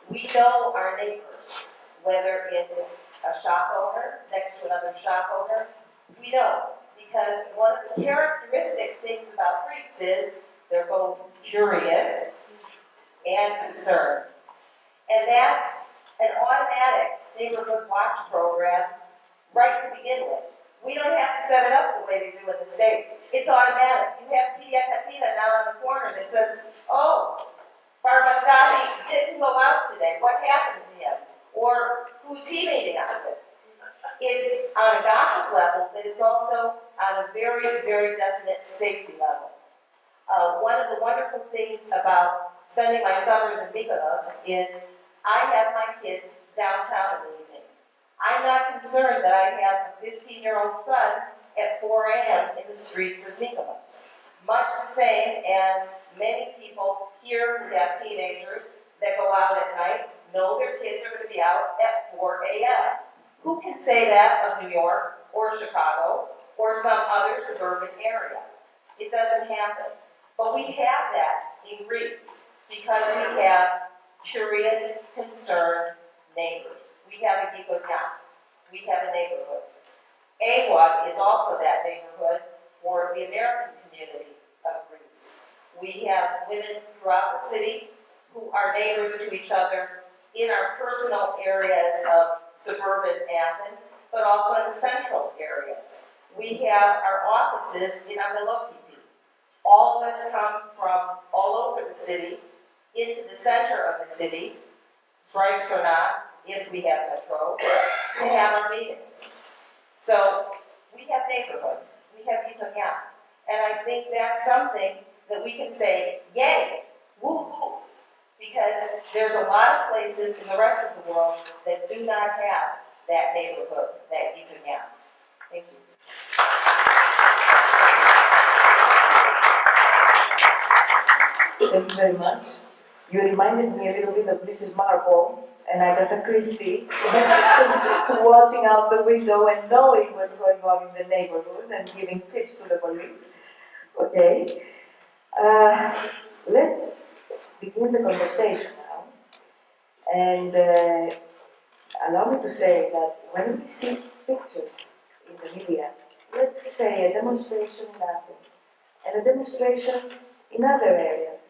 We know our neighbors, whether it's a shop owner next to another shop owner, we know, because one of the characteristic things about Greeks is they're both curious and concerned. And that's an automatic neighborhood watch program right to begin with. We don't have to set it up the way they do in the States. It's automatic. You have Pidia Katina down on the corner that says, oh, Barbasati didn't go out today. What happened to him? Or who's he meeting up with? It's on a gossip level, but it's also on a very, very definite safety level. One of the wonderful things about spending my summers in Mykonos is I have my kids downtown in the evening. I'm not concerned that I have a 15-year-old son at 4 a.m. in the streets of Mykonos. Much the same as many people here who have teenagers that go out at night know their kids are going to be out at 4 a.m. Who can say that of New York or Chicago or some other suburban area? It doesn't happen. But we have that in Greece because we have curious, concerned neighbors. We have a gikonia. We have a neighborhood. AWOT is also that neighborhood for the American community of Greece. We have women throughout the city who are neighbors to each other in our personal areas of suburban Athens, but also in the central areas. We have our offices in Amelokipi. All of us come from all over the city into the center of the city, stripes or not, if we have metro, to have our meetings. So we have neighborhood, we have Itonya, and I think that's something that we can say, yay, woo woo, because there's a lot of places in the rest of the world that do not have that neighborhood, that Itonya. Thank you.
Thank you very much. You reminded me a little bit of Mrs. Marple and Agatha Christie watching out the window and knowing what's going on in the neighborhood and giving tips to the police. Okay. Let's begin the conversation now. And allow me to say that when we see pictures in the media, let's say a demonstration in Athens and a demonstration in other areas,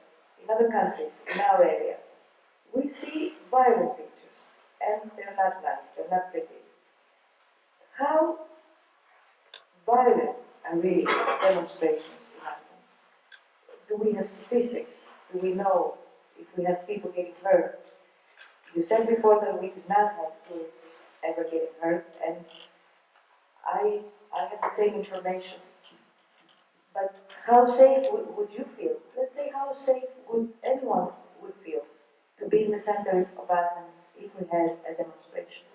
in other countries, in our area, we see violent pictures, and they're not nice, they're not pretty. How violent are these demonstrations in Athens? Do we have statistics? Do we know if we have people getting hurt? You said before that we did not have police ever getting hurt, and I have the same information. But how safe would you feel? Let's say how safe would anyone would feel to be in the center of Athens if we had a demonstration?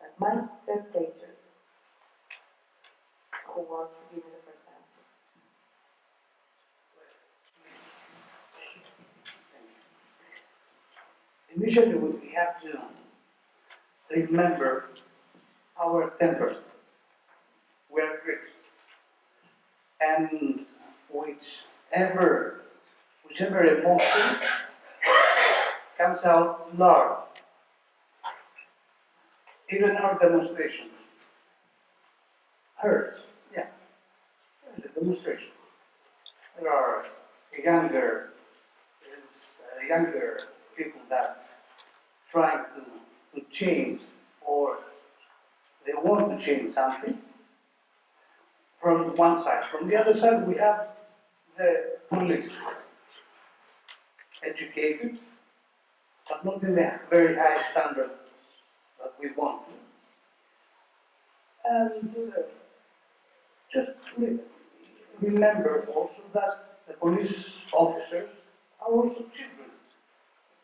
That might turn dangerous. Who wants to give me the first answer?
Initially, we have to remember our temper. We are Greeks. And whichever emotion comes out loud, even our demonstration, hurts. Yeah, there's a demonstration. There are younger people that trying to change, or they want to change something from one side. From the other side, we have the police, educated, but not in the very high standards that we want. And just remember also that the police officers are also children,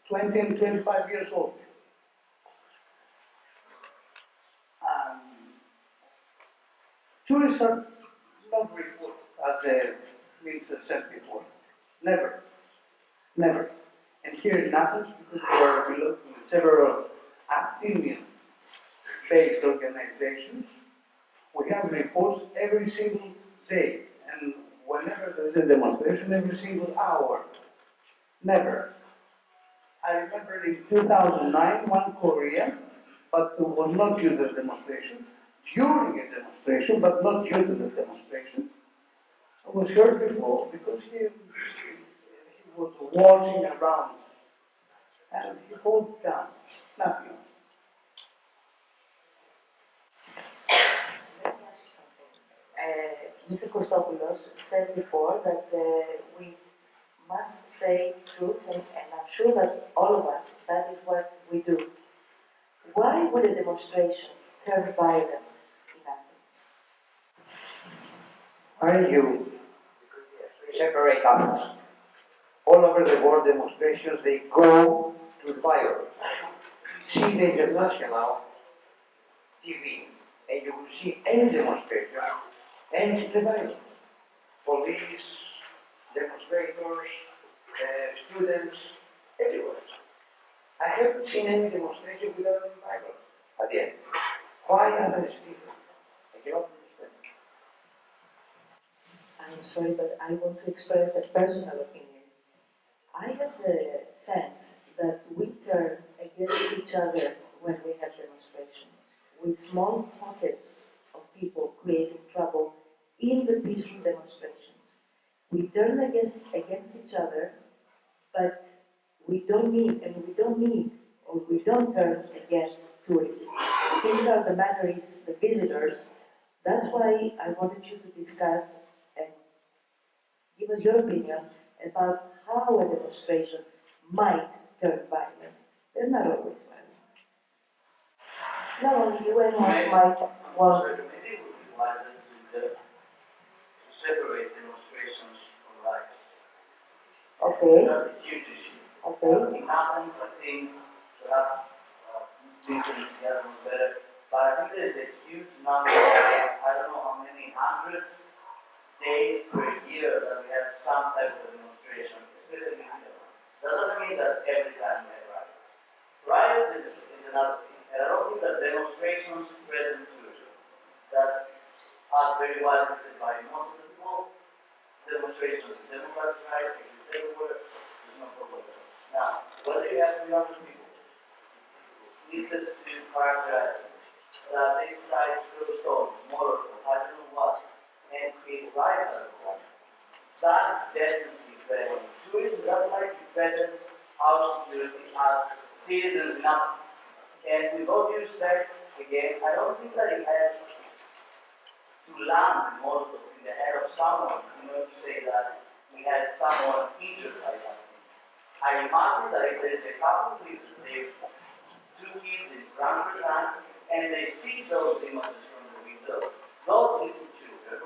20 and 25 years old. Tourists are not reported, as the minister said before. Never. Never. And here in Athens, because we are looking at several Athenian-based organizations, we have reports every single day. And whenever there is a demonstration, every single hour. Never. I remember in 2009, one Korean, but it was not due to the demonstration, during a demonstration, but not due to the demonstration, I was heard before because he was walking around and he pulled down, nothing.
Let me ask you something. Mr. Kostopoulos said before that we must say truth, and I'm sure that all of us, that is what we do. Why would a demonstration turn violent in Athens?
You separate Athens. All over the world, demonstrations, they go to violence. See the international TV, and you will see any demonstration, and the violence. Police, demonstrators, students, everywhere. I haven't seen any demonstration without any violence at the end. Why Athens is different? I cannot understand.
I'm sorry, but I want to express a personal opinion. I have the sense that we turn against each other when we have demonstrations, with small pockets of people creating trouble in the peaceful demonstrations. We turn against each other, but we don't need or we don't turn against tourists. These are the matters, the visitors. That's why I wanted you to discuss and give us your opinion about how a demonstration might turn violent. They're not always violent. Not only you and might want.
Maybe it would be wiser to separate demonstrations from riots.
Okay.
That's a huge issue.
Okay.
In Athens, I think, perhaps, mentioning the other ones better, but I think there's a huge number, I don't know how many hundreds, days per year that we have some type of demonstration, especially in Israel. That doesn't mean that every time we have riots. Riots is another thing, and I don't think that demonstrations threaten tourism. That are very widely said by most of the people. Demonstrations, Democrats right, it's everywhere, there's no problem. Now, whether you have 300 people, needless to characterize them, they decide to throw stones, mortar, I don't know what, and create riots out of that. That is definitely threatening tourism, just like it threatens our security as citizens in Athens. And with all due respect, again, I don't think that it has to land the Molotov in the head of someone in order to say that we had someone injured by that. I imagine that if there is a couple of people, they two kids in Grand Bretagne, and they see those images from the window, those little children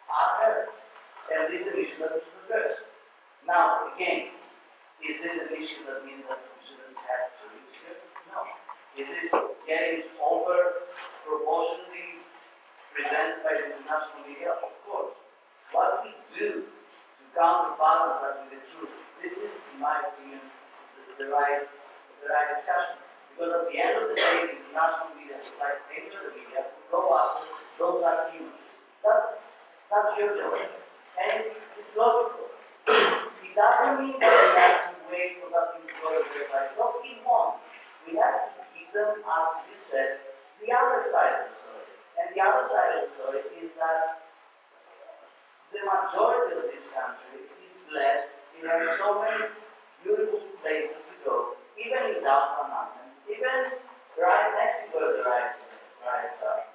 are hurt. And this is an issue that is addressed. Now, again, is this an issue that means that we shouldn't have tourists here? No. Is this getting over proportionally presented by the international media? Of course. What we do to counterbalance that with the truth, this is, in my opinion, the right discussion. Because at the end of the day, the international media, like any other media, will go after those are humans. That's your job. And it's logical. It doesn't mean that we have to wait for that thing to go away by itself. It won't. We have to keep them, as you said, the other side of the story. And the other side of the story is that the majority of this country is blessed. It has so many beautiful places to go, even in downtown Athens, even right next to where the riots are.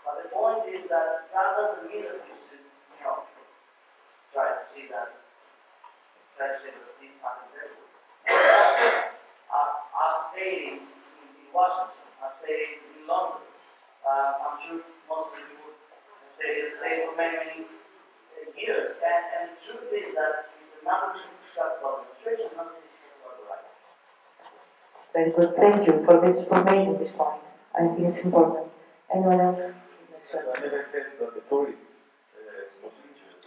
But the point is that doesn't mean that we should, try to say that this happens everywhere. I've stayed in Washington, I've stayed in London. I'm sure most of the people have stayed for many years. And the truth is that it's another thing to discuss about demonstration, another thing to discuss about the right.
Very good. Thank you for making this point. I think it's important. Anyone else?
I never felt that the tourist was injured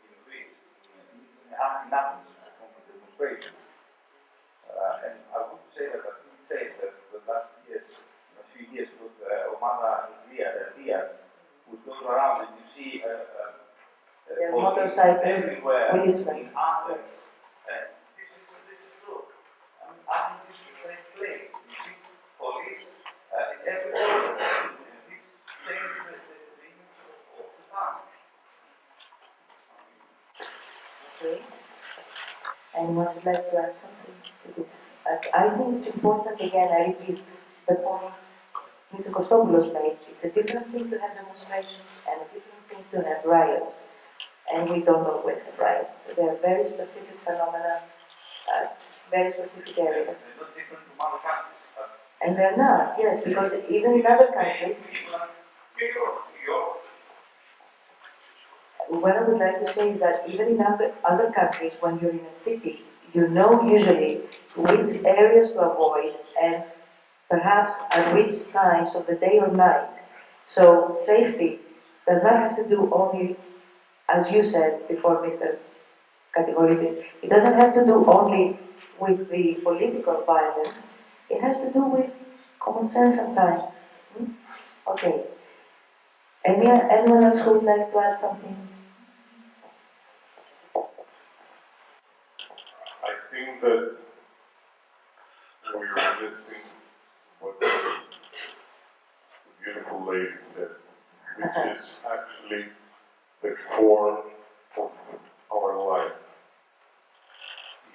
in Greece, in Athens, from the demonstration. And I want to say that I think it's safe that the last years, a few years, with Omada Diaz, who's going around and you see
motorcycles,
everywhere
policemen.
in Athens. This is true. Athens is the same place. You see police in every corner. This changes the image of the town.
Okay. Anyone would like to add something to this? I think it's important, again, I repeat the point Mr. Kostopoulos made. It's a different thing to have demonstrations and a different thing to have riots. And we don't always have riots. They are very specific phenomena, very specific areas.
They're not different from other countries.
And they're not, yes, because even in other countries, what I would like to say is that even in other countries, when you're in a city, you know usually which areas to avoid and perhaps at which times of the day or night. So safety does not have to do only, as you said before, Mr. Kategoridis, it doesn't have to do only with the political violence, it has to do with common sense sometimes. Okay. Anyone else who would like to add something?
I think that we are missing what the beautiful lady said. which is actually the core of our life.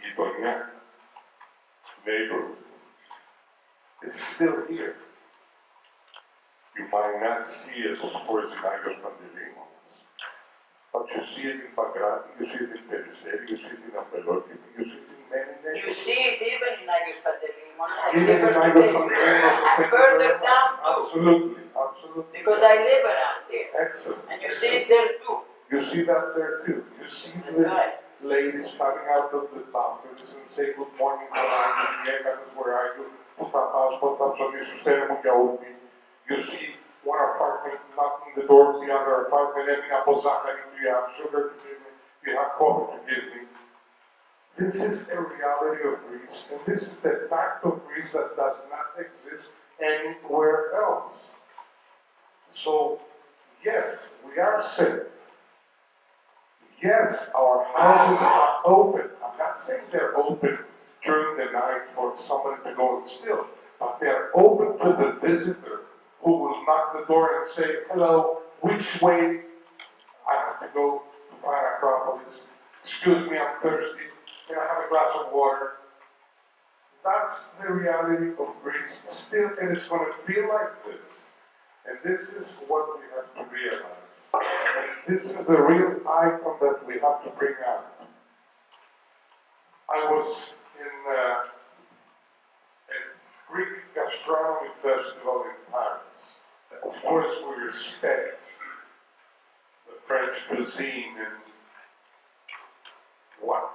Gitonia, neighborhood, is still here. You might not see it, of course, in Agios Panteleimos, but you see it in Pagrati, you see it in Peristeri, you see it in Ampeloti, you see it in many neighborhoods.
You see it even in Agios Panteleimos and
Even in
different
Agios
places.
Panteleimos,
And further down too,
absolutely, absolutely.
because I live around there.
Excellent.
And you see it there too.
You see that there too. You see
That's
the
right.
ladies coming out of the bathrooms and say good morning, how are you, where are you, you see one apartment knocking the door of the other apartment, ending up on do you have sugar to give me, do you have coffee to give me? This is a reality of Greece, and this is the fact of Greece that does not exist anywhere else. So, yes, we are safe. Yes, our houses are open. I'm not saying they're open during the night for somebody to go and steal, but they're open to the visitor who will knock the door and say, hello, which way I have to go to find Acropolis? Excuse me, I'm thirsty. Can I have a glass of water? That's the reality of Greece still, and it's going to be like this. And this is what we have to realize. And this is the real icon that we have to bring out. I was in a Greek gastronomy festival in Paris. Of course, we respect the French cuisine and what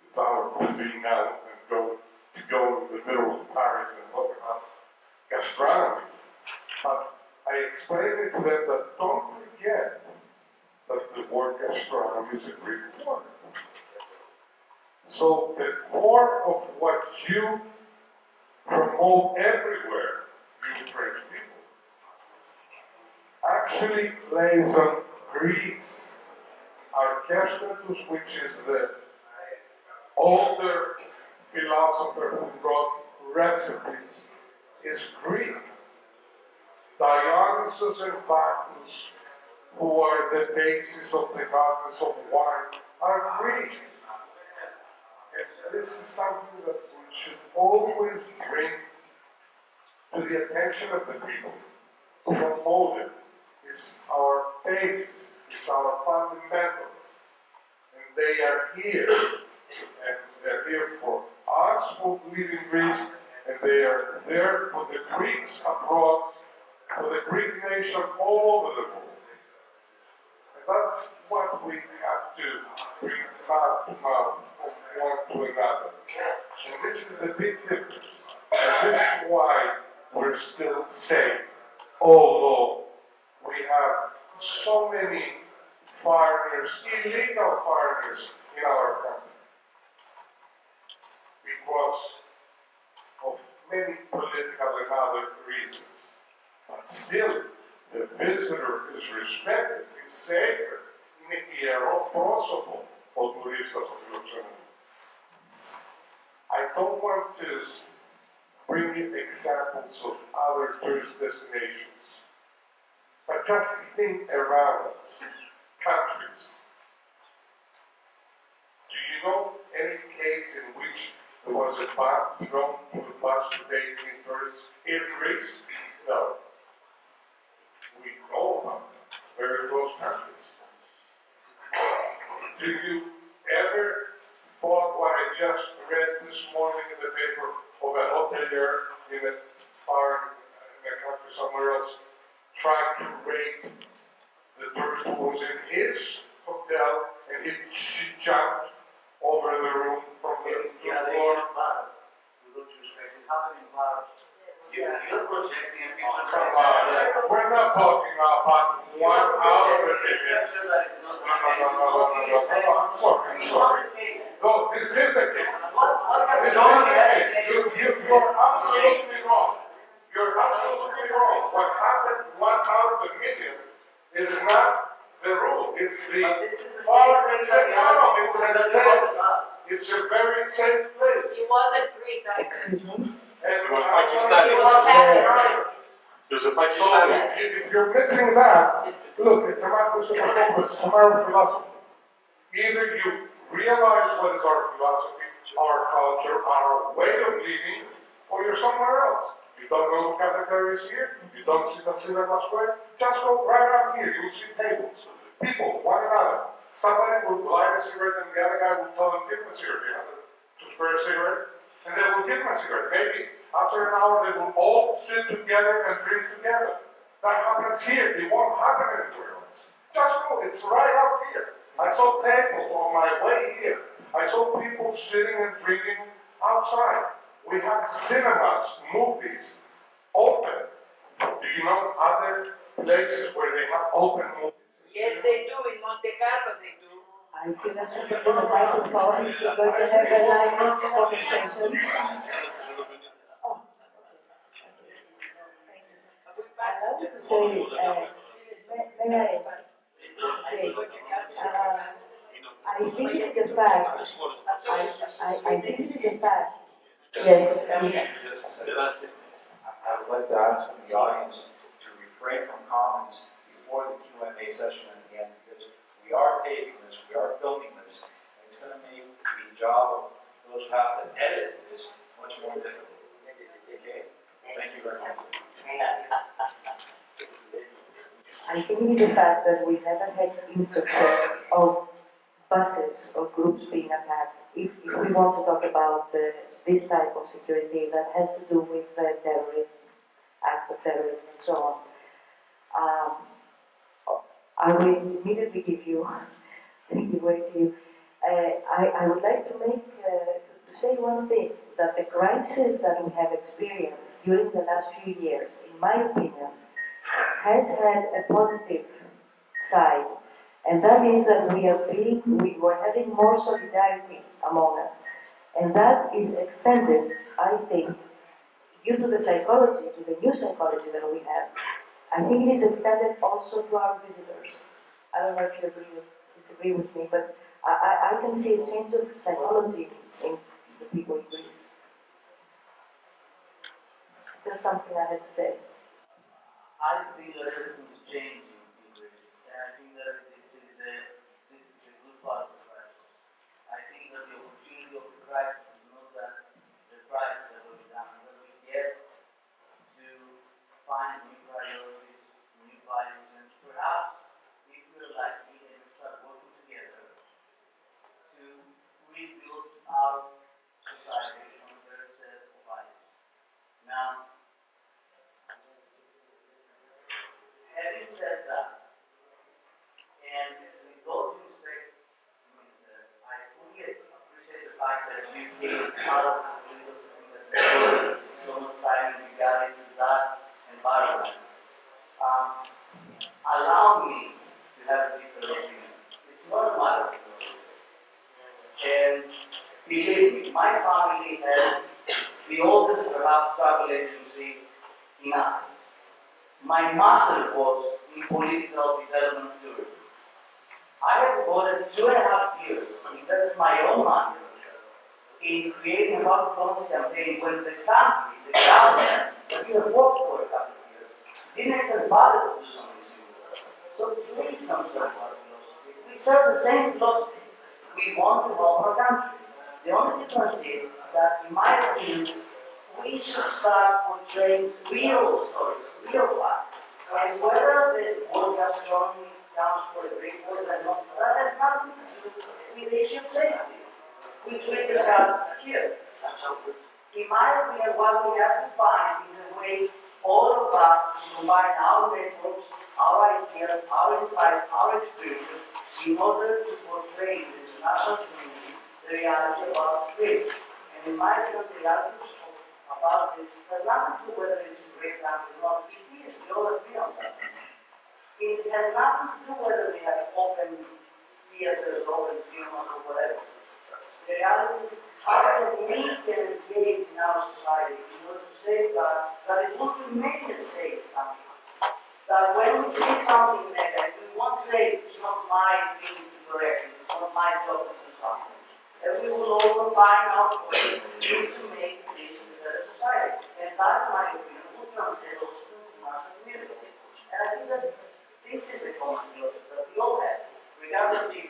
is our cuisine now, and go in the middle of Paris and talk about gastronomy. But I explained it to them that don't forget that the word gastronomy is a Greek word. So the core of what you promote everywhere, you French people, actually lays on Greece. Archestatus, which is the older philosopher who wrote recipes, is Greek. Dionysus and Bacchus, who are the basis of the goddess of wine, are Greek. And this is something that we should always bring to the attention of the people. Promote it. It's our basis, it's our fundamentals. And they are here. And they're here for us who live in Greece, and they are there for the Greeks abroad, for the Greek nation all over the world. And that's what we have to bring mouth to mouth from one to another. And this is the big difference. And this is why we're still safe, although we have so many foreigners, illegal foreigners in our country, because of many political and other reasons. But still, the visitor is respected, is sacred, είναι ιερό πρόσωπο ο τουρίστας ο φιλοξενούμενος. I don't want to bring you examples of other tourist destinations, but just think around us, countries. Do you know any case in which there was a ban thrown to the bus to take in tourists in Greece? No. We know about very close countries. Do you ever thought what I just read this morning in the paper of a hotelier in a country somewhere else trying to rape the tourist who was in his hotel, and she jumped over the roof from the floor?
You're projecting a picture.
Come on, we're not talking about 1 hour of a ticket. No, I'm sorry. No, this is the case. This is the case. You're absolutely wrong. You're absolutely wrong. What happened 1 out of a million is not the rule. It's the foreign. It's a very safe place.
He wasn't Greek.
Excuse me?
And
He was Pakistani.
So if you're missing that, look, it's a matter, it's a matter of philosophy. Either you realize what is our philosophy, our culture, our way of living, or you're somewhere else. You don't know the cafeteria is here, you don't see the cinema square, just go right around here, you'll see tables. People, one another. Somebody will light a cigarette and the other guy will tell them, give him a cigarette. You have to spare a cigarette, and they will give him a cigarette. Maybe after an hour they will all sit together and drink together. That happens here, it won't happen anywhere else. Just go, it's right out here. I saw tables on my way here. I saw people sitting and drinking outside. We have cinemas, movies, open. Do you know other places where they have open movies?
Yes, they do. In Monte Carlo, they do.
I feel I should put in the microphone if we're going to have a nice conversation. Oh, I wanted to say, may I? Okay. I think it is a fact. I think it is a fact. Yes.
I would like to ask the audience to refrain from comments before the Q&A session at the end, because we are taping this, we are filming this, and it's going to make the job of those who have to edit this much more difficult. Okay? Thank you very much.
I think it is a fact that we haven't had instances of buses or groups being attacked. If we want to talk about this type of security that has to do with terrorism, acts of terrorism and so on, I will immediately give you way to you. I would like to make to say one thing, that the crisis that we have experienced during the last few years, in my opinion, has had a positive side, and that is that we were having more solidarity among us, and that is extended, I think, due to the psychology, to the new psychology that we have. I think it is extended also to our visitors. I don't know if you disagree with me, but I can see a change of psychology in the people in Greece. Just something I had to say.
I feel that everything's changing in Greece, and I think that this is a good part of the crisis. I think that the opportunity of the crisis is not that the crisis that we've done, but we get to find new priorities, new values, and perhaps, if we're lucky and we start working together, to rebuild our society on a better set of values. Now, having said that, and with all due respect, I fully appreciate the fact that you came out of the political system that's so much time and you got into that environment. Allow me to have a different opinion. It's not a matter of opinion. And believe me, my family has the oldest perhaps travel agency in Athens. My master was in political development tourism. I have devoted 2.5 years to invest my own money in creating a public policy campaign when the country, the government, that we have worked for a couple of years, didn't even bother to do something similar. So please don't serve our philosophy. We serve the same philosophy. We want to help our country. The only difference is that, in my opinion, we should start portraying real stories, real facts. And whether the world gastronomy counts for a great word or not, that has nothing to do with the issue of safety, which we discussed here. In my opinion, what we have to find is a way, all of us, to combine our networks, our ideas, our insights, our experiences, in order to portray to the international community the reality about this. And in my opinion, the reality about this has nothing to do whether it's a great country or not. It is, we all agree on that. It has nothing to do whether we have open theaters, open cinemas, or whatever. The reality is how we can engage in our society in order to safeguard that it will remain a safe country. That when we see something negative, we won't say it's not my duty to correct it, it's not my job to do something. And we will all combine our forces to make this a better society. And that, in my opinion, will translate also to international community. And I think that this is a common philosophy that we all have, regardless if,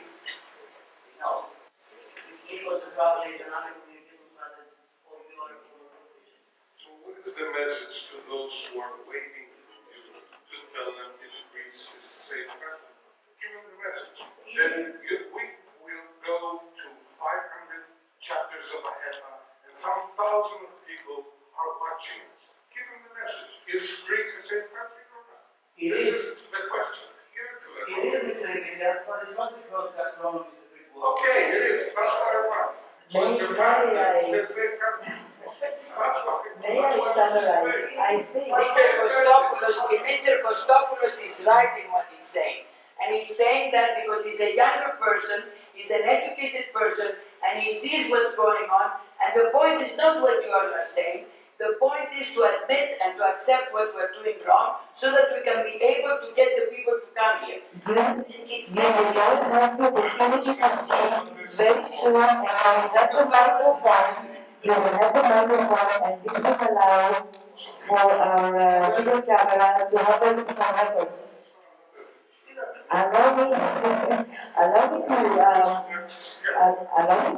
if it was a travel agent, another communication strategist, or you are a former politician.
So what is the message to those who are waiting for you to tell them if Greece is a safe country? Give them the message. Then we will go to 500 chapters of AHEPA, and some thousands of people are watching us. Give them the message. Is Greece a safe country or not? This is the question. Give it to them.
It is a safe country, but it's not because gastronomy is a Greek word.
Okay, it is. That's what I want. So it's a fact that it's a safe country.
May I summarize? I think.
Mr. Kostopoulos is right in what he's saying. And he's saying that because he's a younger person, he's an educated person, and he sees what's going on. And the point is not what you all are saying. The point is to admit and to accept what we're doing wrong so that we can be able to get the people to come here.
You will not have the opportunity to speak very soon, and when is that the microphone, you will have the microphone, and this will allow for our video camera to have everything on record. Allow me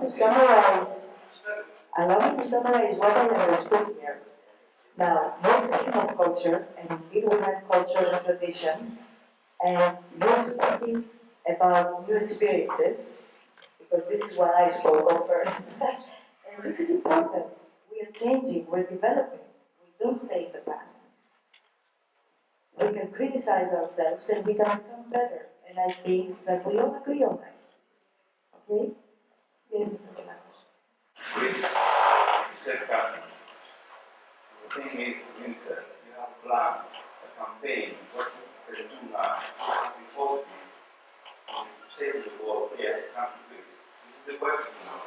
to summarize what I understood here. Now, we're speaking of culture, and indeed we have culture and tradition, and you're speaking about new experiences, because this is what I spoke of first. And this is important. We are changing, we're developing. We don't stay in the past. We can criticize ourselves and we can become better. And I think that we all agree on that. Okay? Yes, Mr. Pelagos.
Greece is a safe country. The thing is, Minister, you have a plan, a campaign, what you can do now, before you save the world. Yes, come to Greece. This is the question now.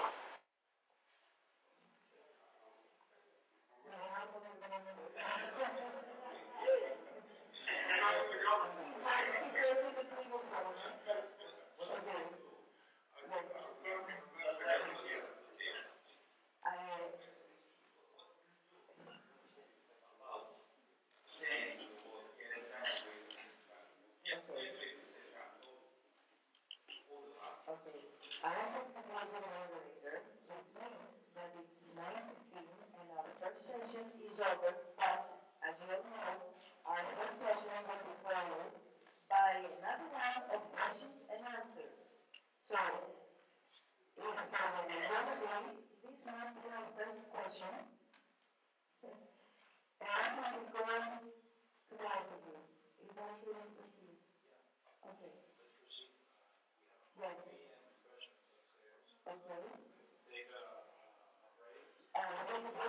Okay, I have to be the moderator, which means that it's 9:15 and our first session is over, but as you all know, our first session will be followed by another round of questions and answers. So, if you want to this might be our first question, and I'm going to go to the rest of you. Is that okay, Mr. Keys? Okay. Yes. Okay.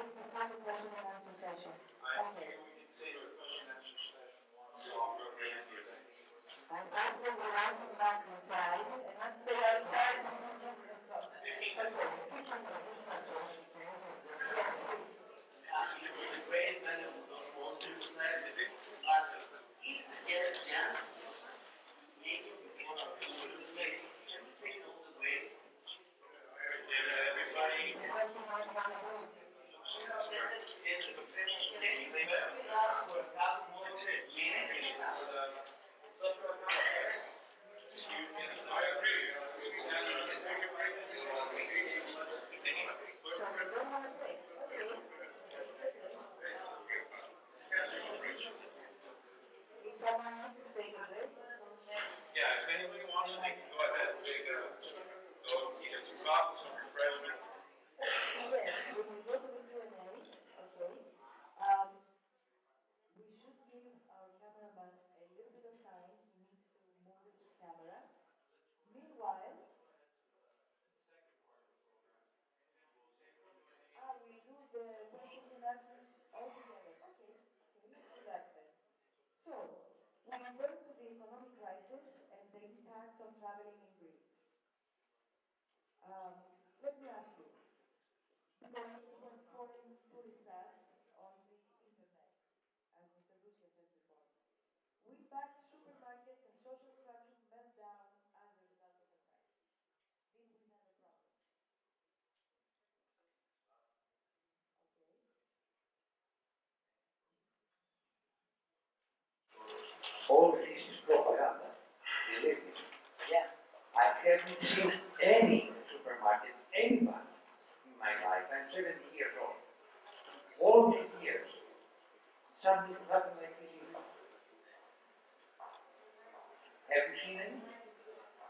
We'll have a question and answer session. Okay. I'm going to go out the back inside, and let's stay outside. If someone wants to take a break,
Yeah, if anybody wants to, they can go ahead and take a, go get some coffee, some refreshment.
yes, we can go to the Q&A, okay. We should give our cameraman a little bit of time. He needs to move his camera. Meanwhile, we do the questions and answers all together. Okay, let's do that then. So, we return to the economic crisis and the impact on traveling in Greece. Let me ask you, because
All this is propaganda, believe me.
Yeah.
I haven't seen any supermarket, anybody in my life. I'm 70 years old. All these years, something happened like this in Europe. Have you seen any?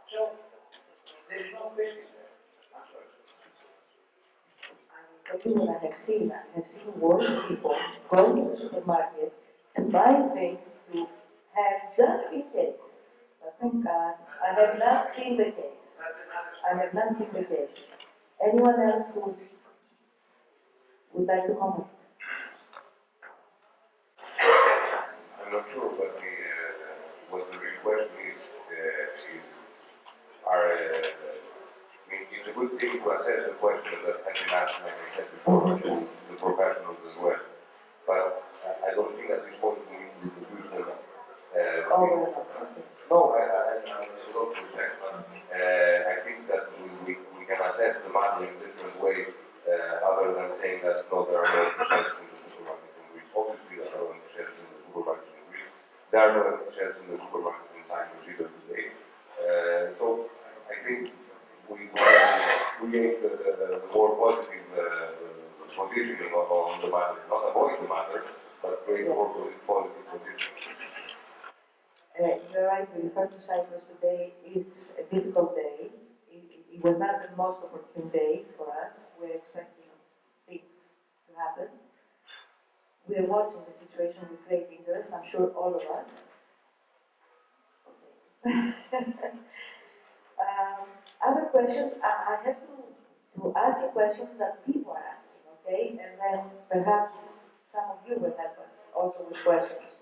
So, there is no question there. I'm sorry.
I tell you what I have seen. I have seen working people go to the supermarket to buy things to have just in case. But thank God, I have not seen the case. I have not seen the case. Anyone else who would like to comment?
I'm not sure what the real question is I mean, it's a good thing to assess the question that has been asked, like I said before, to the professionals as well. But I don't think at this point we need to reproduce them. No, with all due respect, but I think that we can assess the matter in a different way, other than saying that no, there are no efficiencies in the supermarkets in Greece. Obviously, there are no efficiencies in the supermarkets in Greece. There are no efficiencies in the supermarkets in Cyprus either today. So I think we can create the more positive positioning on the matter, not avoid the matter, but create more positive positioning.
You're right, we refer to Cyprus today is a difficult day. It was not the most opportune day for us. We're expecting things to happen. We are watching the situation with great interest, I'm sure all of us. Okay. Other questions, I have to ask the questions that people are asking, okay? And then perhaps some of you will help us also with questions.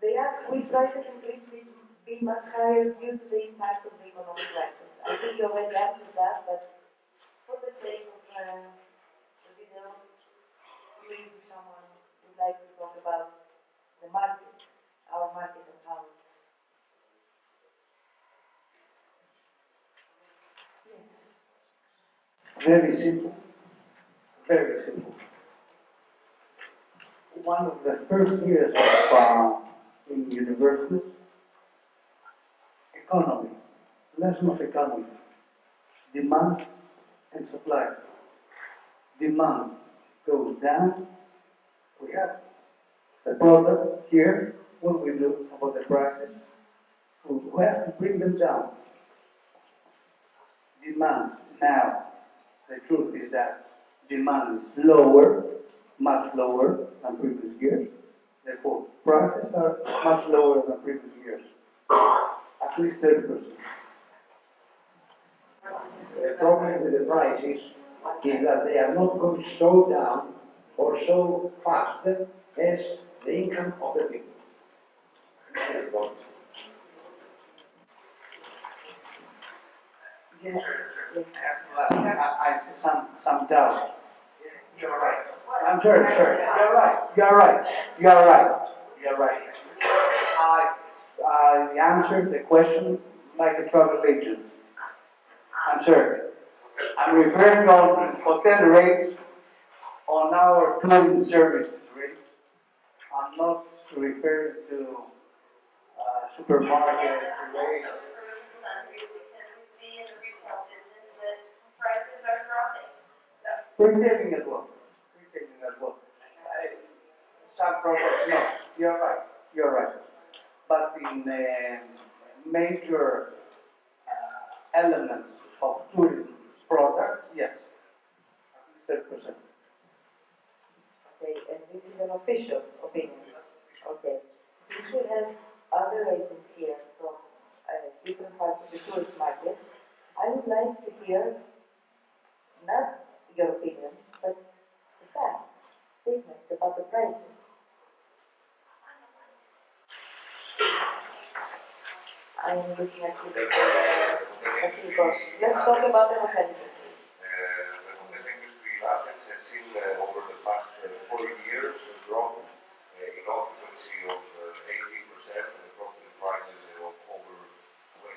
They ask, will prices increase be much higher due to the impact of the economic crisis? I think you already answered that, but for the sake of the video, please, if someone would like to talk about the market, our market and how it's... Yes.
Very simple. Very simple. One of the first years of in universities, economy, lesson of economy, demand and supply. Demand goes down, we have the product here, what we do about the prices, we have to bring them down. Demand now, the truth is that demand is lower, much lower than previous years. Therefore, prices are much lower than previous years, at least 30%.
The problem with the prices is that they are not going so down or so fast as the income of the people.
Yes, I see some doubt. You're right. I'm sure. You're right. I answered the question like a travel agent. I'm sure. I'm referring on hotel rates, on our tourism service rates. I'm not referring to supermarket rates.
Prices are dropping.
Retailing as well. Some products, no, you're right. But in major elements of tourism product, yes, at least 30%.
Okay, and this is an official opinion. Okay. Since we have other agents here from different parts of the tourist market, I would like to hear not your opinion, but the facts, statements about the prices. I'm looking at you, Let's talk about the hotel industry.
The hotel industry in Athens has seen over the past 4 years a drop in occupancy of 18% and profit prices of over 29%.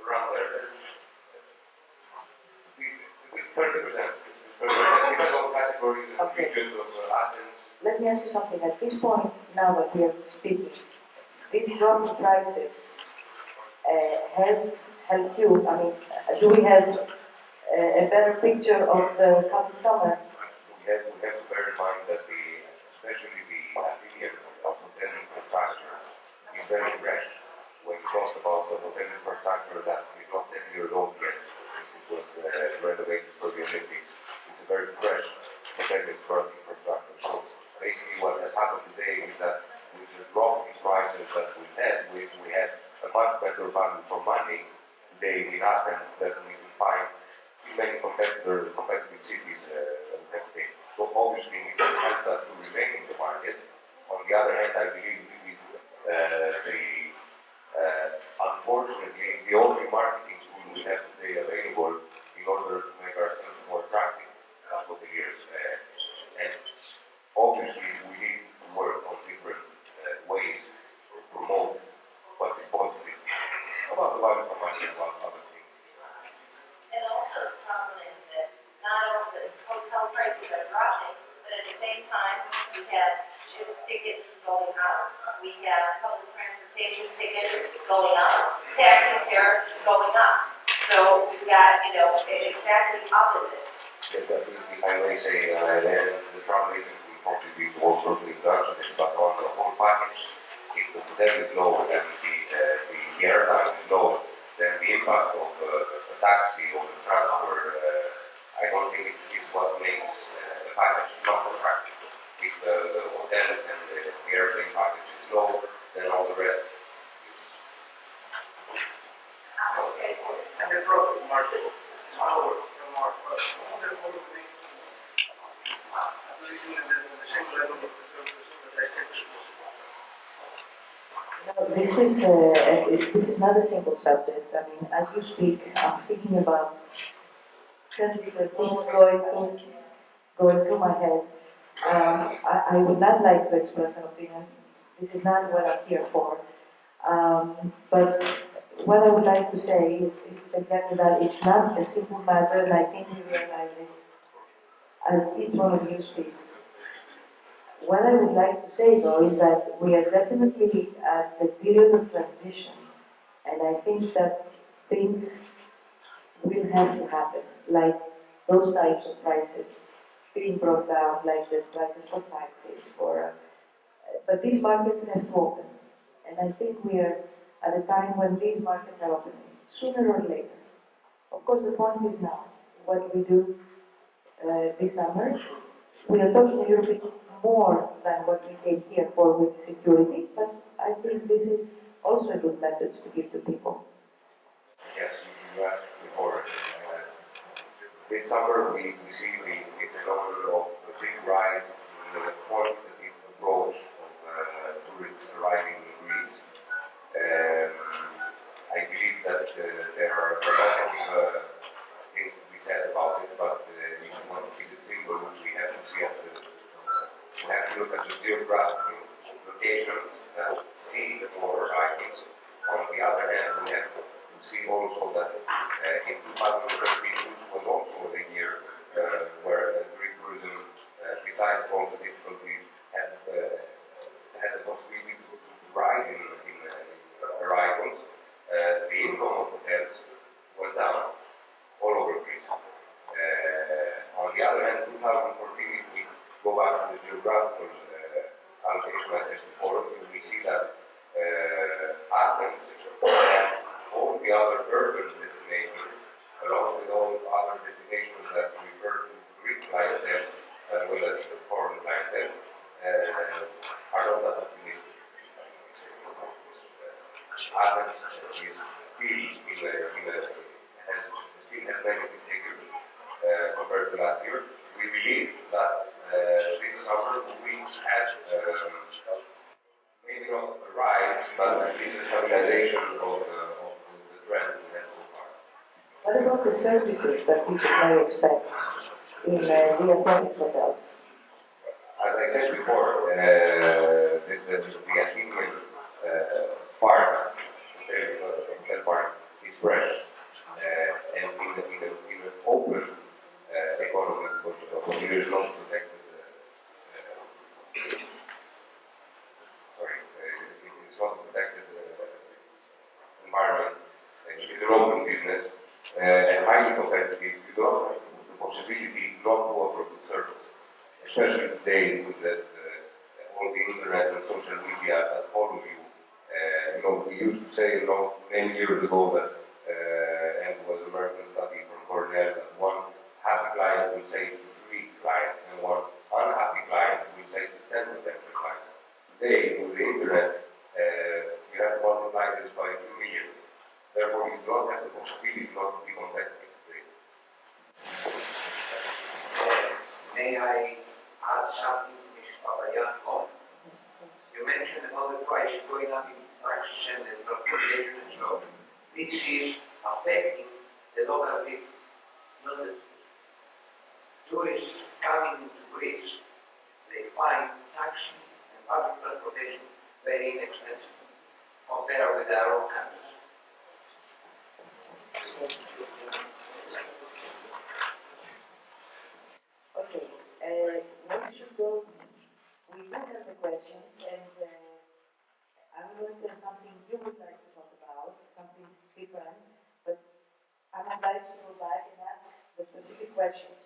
Around there, 30%. Depends on categories and regions of Athens.
let me ask you something. At this point, now that we are speaking, this drop in prices has helped you? I mean, do we have a better picture of the coming summer?
We have to bear in mind that especially the opinion of hotel infrastructure is very fresh. When we talk about the hotel infrastructure that is not 10 years old yet, it was renovated for the Olympics. It's a very fresh hotel infrastructure. So basically what has happened today is that with the drop in prices that we had a much better value for money today in Athens that we can find in many competitive cities that day. So obviously it helps us to remain in the market. On the other hand, I believe this is unfortunately the only marketing tool we have today available in order to make ourselves more attractive as hoteliers. And obviously we need to work on different ways to promote what is positive about the value for money and about other things.
And also the problem is that not only the hotel prices are dropping, but at the same time, we have ship tickets going up, we have public transportation tickets going up, taxi fares going up. So we've got, exactly opposite.
If I may say, the travel agents will contribute also to the budget, but on the whole package, if the hotel is low and the airline is low, then the impact of the taxi or the transfer, I don't think it's what makes the package not attractive. If the hotel and the airplane package is low, then all the rest.
Okay, and the profit margin is lower from our wonderful thing. At least in the same level of the taxation.
No, this is not a simple subject. I mean, as you speak, I'm thinking about 10 different things going through my head. I would not like to express an opinion. This is not what I'm here for. But what I would like to say is exactly that it's not a simple matter, and I think you realize it as each one of you speaks. What I would like to say, though, is that we are definitely at the period of transition, and I think that things will have to happen, like those types of prices being brought down, like the prices for taxis, but these markets have to open, and I think we are at a time when these markets are opening, sooner or later. Of course, the point is now, what we do this summer. We are talking a little bit more than what we came here for with security, but I think this is also a good message to give to people.
Yes, you asked before. This summer we see the phenomenon of a big rise in the quantitative approach of tourists arriving in Greece. I believe that there are a lot of things to be said about it, but if you want to keep it simple, we have to see we have to look at the geographical locations that see more items. On the other hand, we have to see also that in 2013, which was also the year where Greek tourism, besides all the difficulties, had the possibility to rise in arrivals, the income of hotels went down all over Greece. On the other hand, 2014, if we go back to the geographical allocation I said before, we see that Athens and all the other urban destinations, along with all other destinations that refer to Greek clientele as well as the foreign clientele, are not that optimistic. Athens is still has negative figures compared to last year. We believe that this summer we had maybe not a rise, but at least a stabilization of the trend we had so far.
What about the services that people may expect in the aquatic hotels?
As I said before, the Athenian part, hotel part, is fresh, and in an open economy, which is not protected business and highly competitive, you don't have the possibility not to offer good service, especially today with all the internet and social media that follow you. We used to say, many years ago that, and it was an American study from Cornell, that one happy client will say to 3 clients, and one unhappy client will say to 10 potential clients. Today, with the internet, you have to multiply this by 2 million. Therefore, you don't have the possibility not to be competitive today.
May I add something to Mrs. Papayan's comment? You mentioned about the price going up in taxes and the transportation and so on. This is affecting the local people, not the tourists coming into Greece. They find taxi and public transportation very inexpensive compared with their own countries.
Okay, now we should go, we do have the questions, and I don't know if there's something you would like to talk about, something different, but I'm obliged to go back and ask the specific questions.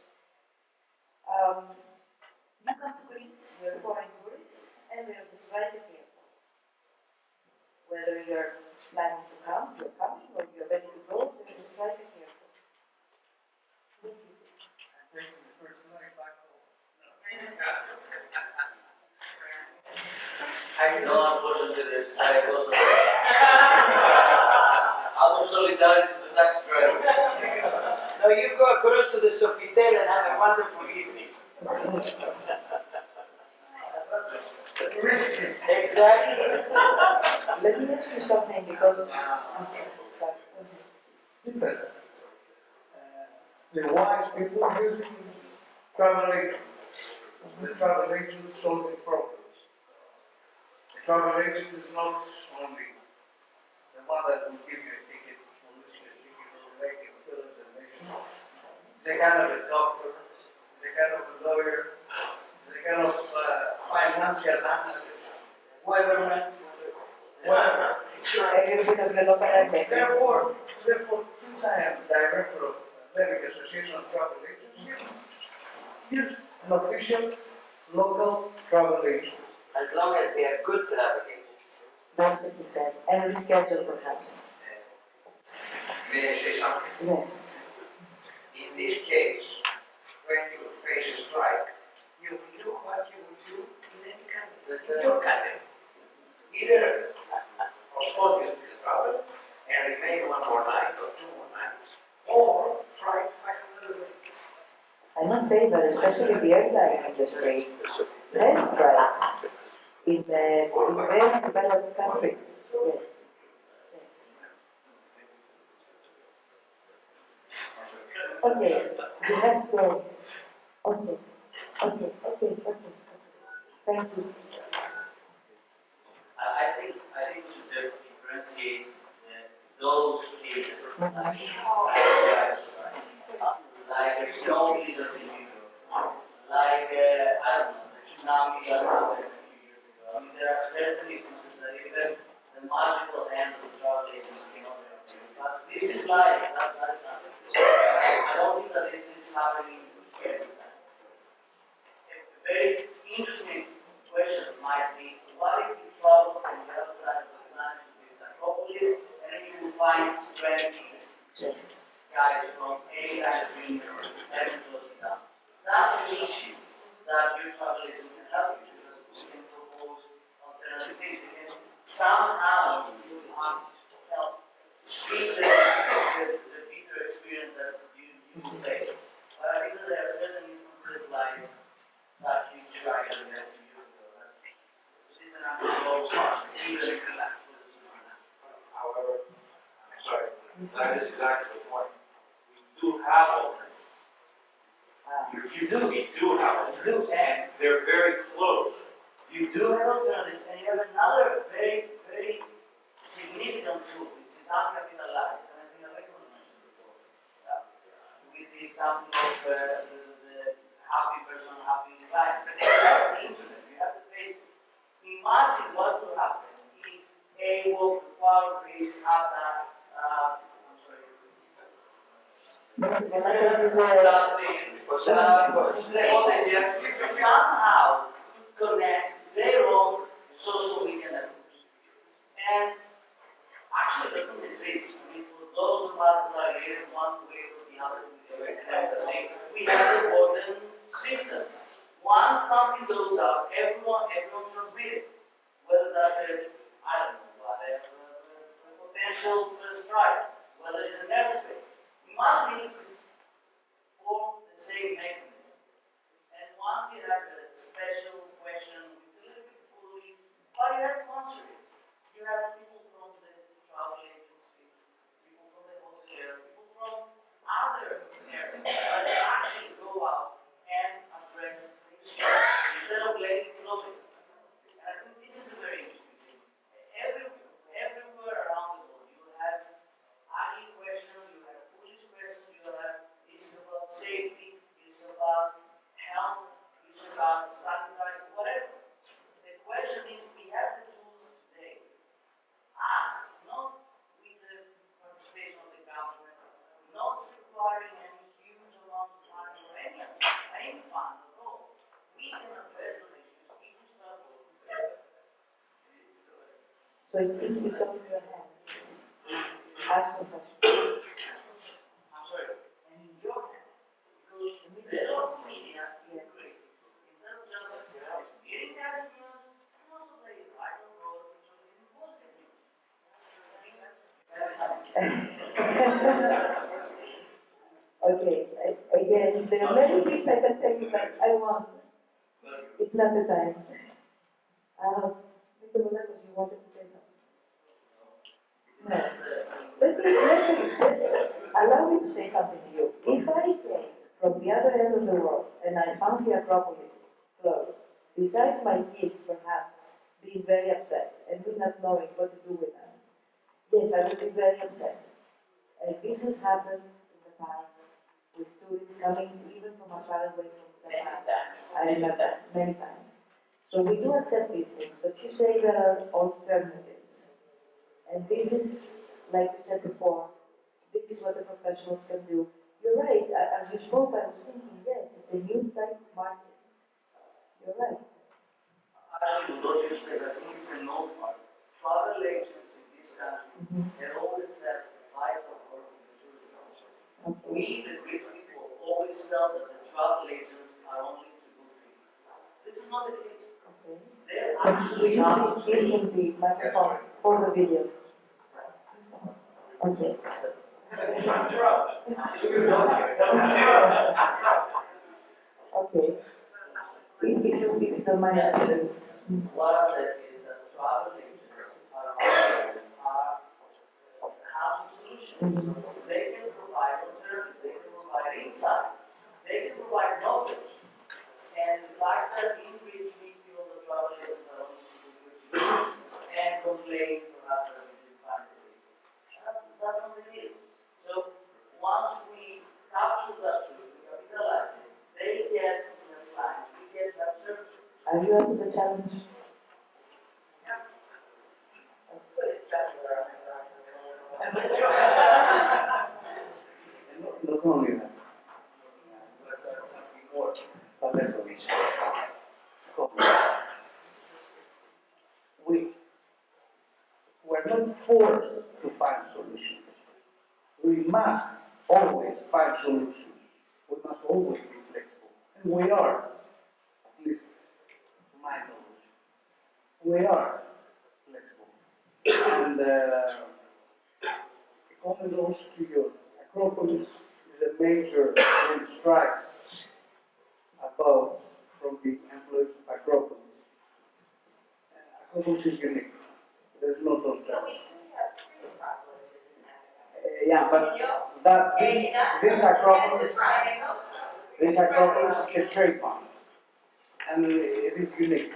You come to Greece, you're a foreign tourist, and there's a strike at the airport. Whether you're planning to come, you're coming, or you're ready to go, there's a strike at the airport. What do you do?
Taking the first flight back home. No, unfortunately, there's strike also. Out of solidarity to the taxi drivers.
No, you go across to the Sofitel and have a wonderful evening.
Risky.
Exactly.
Let me ask you something, because,
Different. The wise people using travel agents. The travel agent solving problems. The travel agent is not only the one that will give you a ticket, police ticket, or make a hotel reservation. They kind of a doctor, they kind of a lawyer, they kind of financial analyst, weatherman, whatever. Therefore, since I am director of Levy Association of Travel Agents, use an official local travel agent.
As long as they are good travel agents.
that's what he said, and reschedule perhaps.
May I say something?
Yes.
In this case, when you face a strike, you do what you would do in any country, in your country. Either postpone your travel and remain one more night or 2 more nights, or try to find another way.
I must say that especially the airline industry has strikes in very developed countries. Yes. Okay, you have to go. Okay. Thank you.
I think we should differentiate those cases like a snow blizzard in New York, like I don't know, the tsunami that happened a few years ago. I mean, there are certain instances that even the magical hand of the travel agency cannot help you. But this is life. That is happening. I don't think that this is happening every time. A very interesting question might be, what if you travel from the other side of the Atlantic to the Acropolis, and then you will find 20 guys from any kind of union having closed it down? That's an issue that your travel agent can help you, because we can propose alternative things. You can somehow help speed the bitter experience that you will face. But I think that there are certain instances like that you tried to get to years ago. This is an uncontrolled part, even if
However, I'm sorry, that is exactly the point. We do have alternatives. You do have alternatives, and they're very close.
you do have alternatives, and you have another very, very significant tool, which is uncapitalized, and I think Alex mentioned before, with the example of the happy person, happy client. You have the internet, you have the page. Imagine what would happen if a walk part of this had that,
Somehow connect their own social media networks. And actually, it doesn't exist. I mean, for those of us that are here one way or the other, we have a modern system. Once something goes out, everyone transmits it. Whether that's I don't know, a potential strike, whether it's an earthquake. We must need to form the same mechanism. And once you have a special question, it's a little bit foolish, but you have to answer it. You have people from the travel agencies, people from the hotel, people from other areas that actually go out and address issues instead of letting it flow. And I think this is a very interesting thing. Everywhere around the world, you have ugly questions, you have foolish questions, you have this is about safety, this is about health, this is about sanitary, whatever. The question is, we have the tools today. Us, not with the participation of the government, not requiring any huge amount of money or any funds at all. We can address those issues if we start working together.
So it seems it's all in your hands. Ask the question.
I'm sorry, and in your hands, because the local media is great. Instead of just getting bad news, also they write a road to getting positive news.
Okay, again, there are many things I can tell you, but I won't. It's not the time. Mr. Monaco, you wanted to say something? No. Allow me to say something to you. If I came from the other end of the world and I found the Acropolis closed, besides my kids perhaps being very upset and me not knowing what to do with them, yes, I would be very upset. And this has happened in the past with tourists coming even from as far away from Japan. I remember many times. So we do accept these things, but you say there are alternatives. And this is, like you said before, this is what the professionals can do. You're right, as you spoke, I was thinking, yes, it's a new type of market. You're right.
Actually, what you said, I think it's a note part. Travel agents in this country, they always have life of work in the tourism. We, the Greek people, always felt that the travel agents are only to do things. This is not the case.
Okay.
They're
But
actually
you please give him the microphone for the video. Okay. Okay. If you don't mind.
What I said is that travel agents are housing solutions. They can provide alternatives, they can provide insight, they can provide knowledge. And the fact that in Greece we feel the travel agents are only to do and complain perhaps that we do fantasy. That's not the case. So once we capture that truth, we capitalize it, they get the clients, we get that service.
Are you up to the challenge?
Not only that, but something more, but less of this. We're not forced to find solutions. We must always find solutions. We must always be flexible. And we are, at least to my knowledge, we are flexible. And comment also to your Acropolis is a major wind strikes above from the employees of Acropolis. Acropolis is unique. There's no doubt. Yeah, but this Acropolis is a trademark, and it is unique.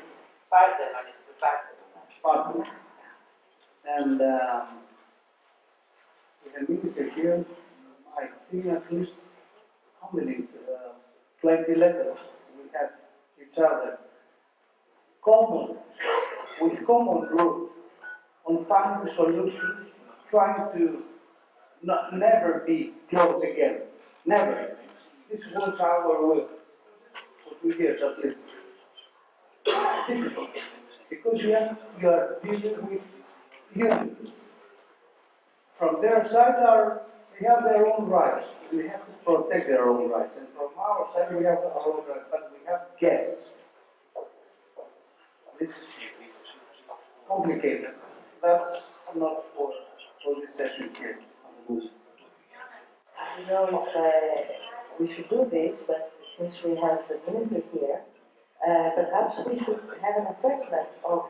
Partner. And with the minister here, I think at least how many 20 letters we have each other, with common group on finding solutions, trying to never be close again. Never. This was our will for 2 years at least. It's difficult because you are dealing with humans. From their side, they have their own rights. We have to protect their own rights. And from our side, we have our own rights, but we have guests. This is complicated. That's not for this session here.
I don't know if we should do this, but since we have the minister here, perhaps we should have an assessment of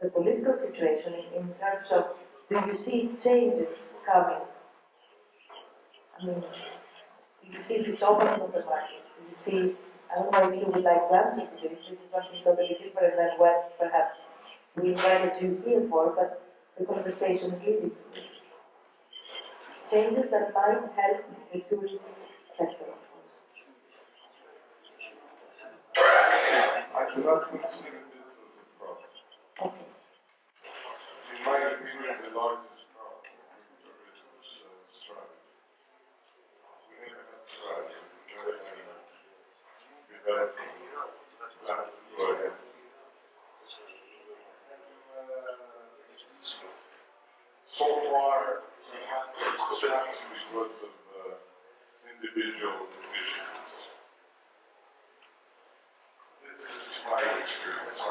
the political situation in terms of, do you see changes coming? I mean, do you see this opening of the market? Do you see, I don't know if you would like to answer to this, this is something totally different than what perhaps we invited you here for, but the conversation is leading to this. Changes that might help the tourist sector, of course.
I do not consider this as a problem.
Okay.
In my opinion, the largest problem is the original strategy. We never had strategy, we never had developing plan to go ahead. So far, we have strategy because of individual initiatives. This is my experience. I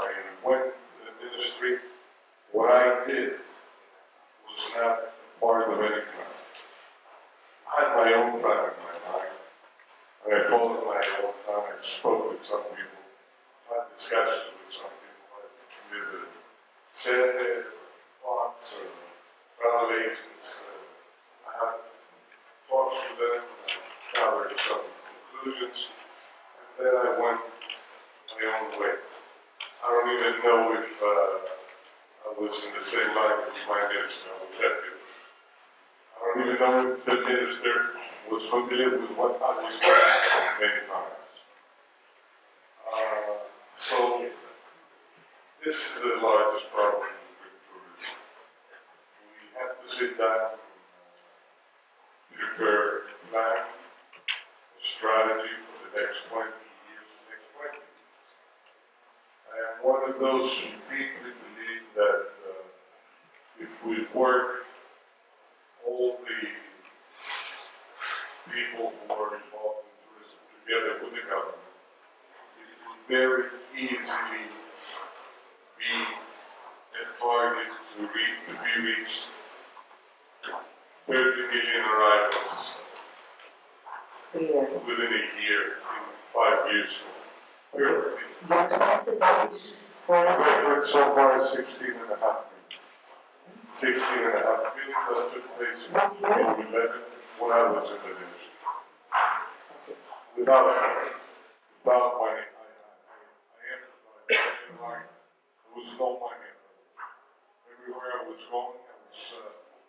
went to the ministry. What I did was not part of any plan. I had my own plan in my mind. And I followed my own plan. I spoke with some people, had discussions with some people. I visited Senate, plots, or travel agents. I had talks with them and gathered some conclusions. And then I went my own way. I don't even know if I was in the same line as my minister. I was deputy. I don't even know if the minister was familiar with what I was doing many times. So this is the largest problem with tourism. We have to sit down and prepare a plan, a strategy for the next 20 years, next 20 years. I am one of those who deeply believe that if we work all the people who are involved in tourism together with the government, it will very easily be a target to be reached. 30 million arrivals within a year, in 5 years. Record so far is 16 and a half million. 16 and a half million that took place in 2011 when I was in the ministry. Without money, I emphasize that there was no money. Everywhere I was going, I was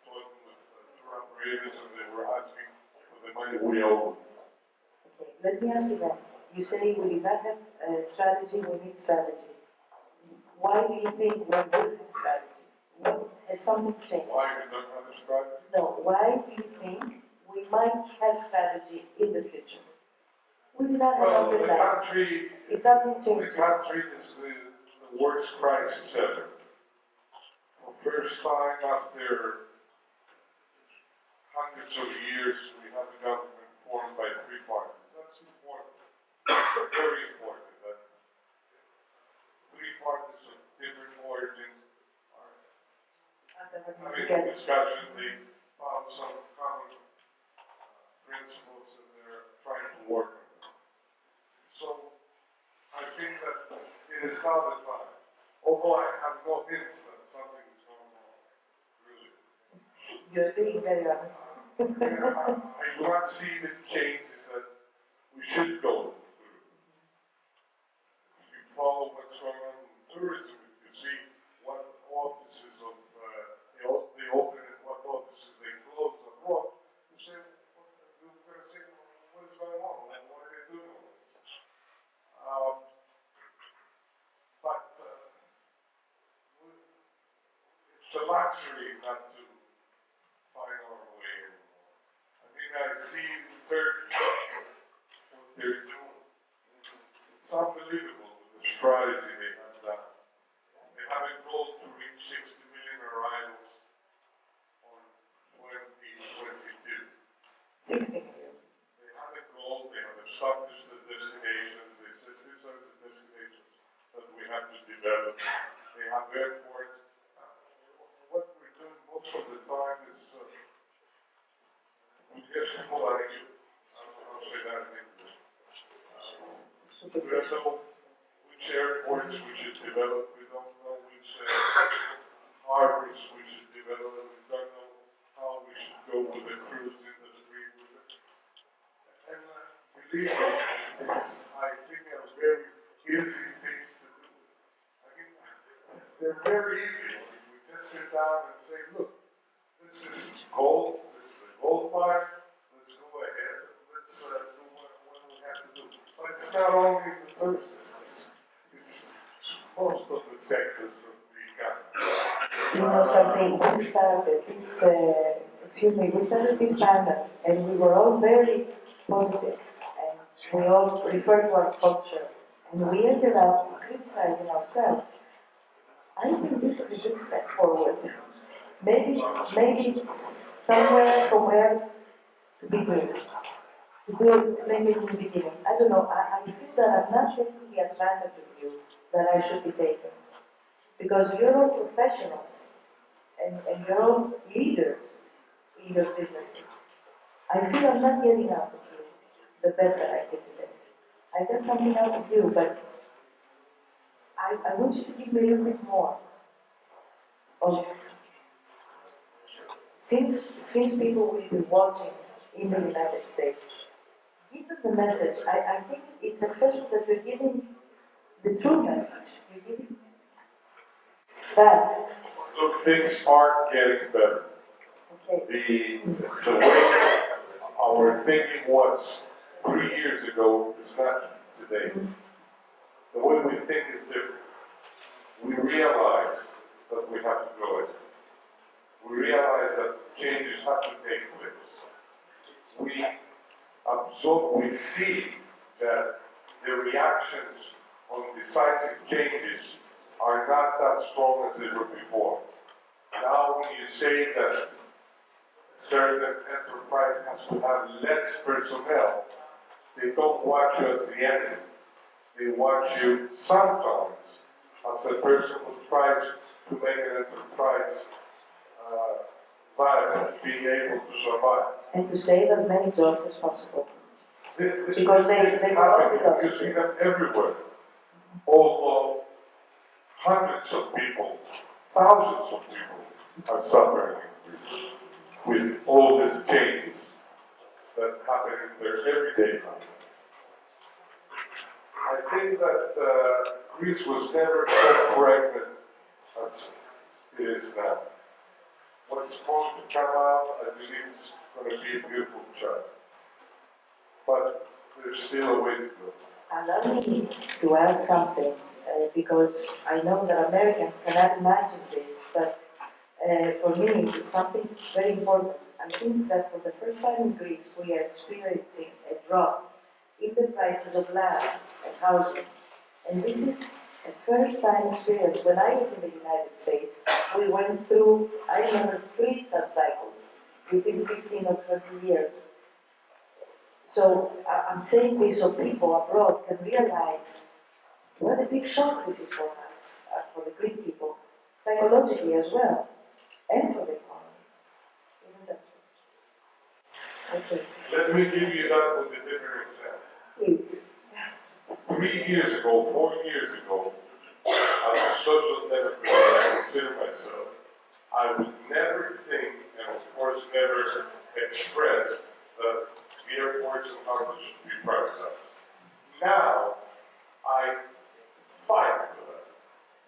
talking with tour operators and they were asking for the money we owe.
Okay, let me ask you that. You say we did not have strategy, we need strategy. Why do you think we don't have strategy? What, has something changed?
Why we don't have a strategy?
No, why do you think we might have strategy in the future? We did not have
the
that.
country,
Is something changing?
the country is the worst crisis ever. For the first time after hundreds of years, we have a government formed by 3 parties. That's important. Very important. That 3 parties of different origins are having a discussion. They found some common principles and they're trying to work on them. So I think that it is now the time. Although I have no hints that something is going on. Really.
You're being very honest.
I do not see the changes that we should go through. If you follow what's going on in tourism, you see what offices of they open and what offices they close and what. You say, you're going to say, what is going on? What are they doing? But it's a luxury not to find our way anymore. I think I see in Turkey what they're doing. It's unbelievable the strategy they have done. They have a goal to reach 60 million arrivals on 2022.
60 million.
They have a goal, they have established the destinations, they said these are the destinations that we have to develop. They have airports. What we're doing most of the time is we get people like you. I don't know how to say that in English. We don't know which airports we should develop. We don't know which harbors we should develop. We don't know how we should go with the cruise industry. And believe me, I think they're very easy things to do. I mean, they're very easy. We just sit down and say, look, this is gold, this is the gold mine, let's go ahead, let's do what we have to do. But it's not only the tourists, it's most of the sectors of the economy.
You know something, we started this panel and we were all very positive and we all referred to our culture and we ended up criticizing ourselves. I think this is a good step forward. Maybe it's somewhere from where to begin. To build maybe in the beginning. I don't know, I feel that I'm not taking the advantage of you that I should be taking. Because you're all professionals and you're all leaders in your businesses. I feel I'm not getting out of you the best that I can say. I get something out of you, but I want you to give me a little bit more. Since people will be watching in the United States, give them the message. I think it's successful that you're giving the true message. You're giving that.
Look, things are getting better.
Okay.
The way our thinking was 3 years ago is not today. The way we think is different. We realize that we have to go ahead. We realize that changes have to take place. We absorb, we see that the reactions on decisive changes are not that strong as they were before. Now when you say that certain enterprise has to have less personnel, they don't watch you as the enemy. They watch you sometimes as a person who tries to make an enterprise viable, being able to survive.
And to save as many jobs as possible.
This
Because they
happen. You see them everywhere. Although hundreds of people, thousands of people are suffering with all these changes that happen in their everyday life. I think that Greece was never so pregnant as it is now. What's going to come out, I believe, is going to be a beautiful child. But there's still a way to go.
Allow me to add something, because I know that Americans cannot imagine this, but for me it's something very important. I think that for the first time in Greece we are experiencing a drop in the prices of land and housing. And this is a first time experience. When I lived in the United States, we went through, I remember, 3 such cycles within 15 or 20 years. So I'm saying this so people abroad can realize what a big shock this is for us, for the Greek people, psychologically as well, and for the economy. Isn't that true? Okay.
Let me give you that with a different example.
Please.
3 years ago, 4 years ago, as a social democrat, I consider myself, I would never think, and of course never express, that the airports and harbors should be privatized. Now, I fight for that.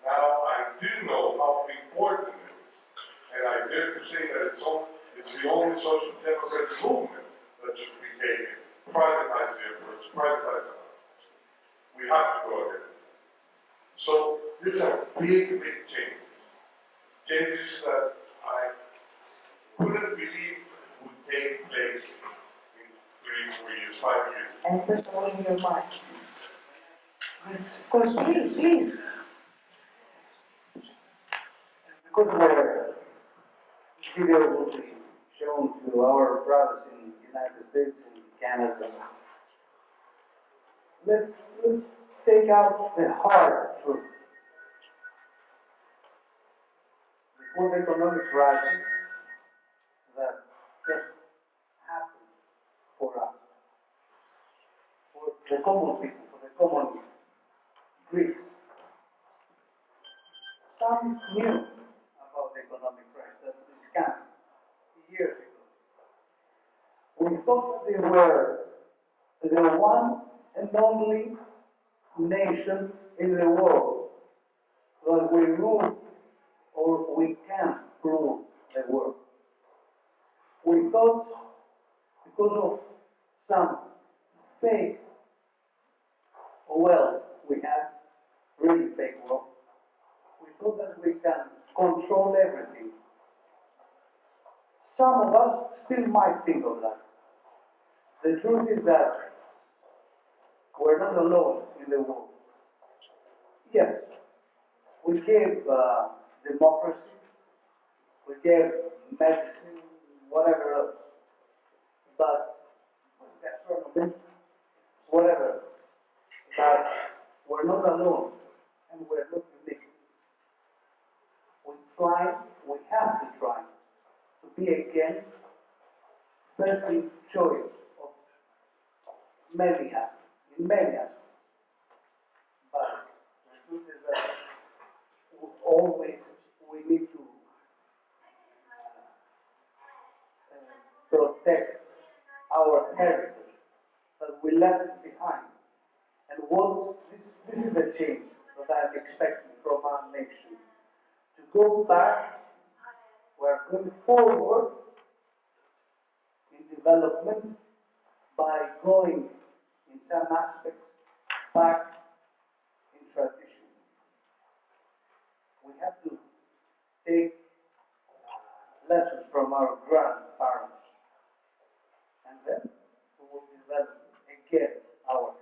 Now, I do know how important it is. And I dare to say that it's the only social democratic movement that should be taken. Privatize the airports, privatize the harbors. We have to go ahead. So, these are big, big changes. Changes that I couldn't believe would take place in 5 years.
And first of all, in your mind. Yes, of course, please, please.
Because the video will be shown to our brothers in the United States and Canada. Let's take out the hard truth. Before the economic crisis that just happened for us, for the common people, for the common Greeks, some knew about the economic crisis that is coming years ago. We thought they were the one and only nation in the world that we rule or we can rule the world. We thought because of some fake wealth we have, really fake wealth, we thought that we can control everything. Some of us still might think of that. The truth is that we're not alone in the world. Yes, we gave democracy, we gave medicine, whatever else, but gastronomy, whatever, but we're not alone and we're not unique. We have to try to be again first in choice of many aspects, in many aspects. But the truth is that always we need to protect our heritage that we left behind. And what this is the change that I'm expecting from our nation. To go back, we're going forward in development by going in some aspects back in tradition. We have to take lessons from our grandparents and then we will develop again our country.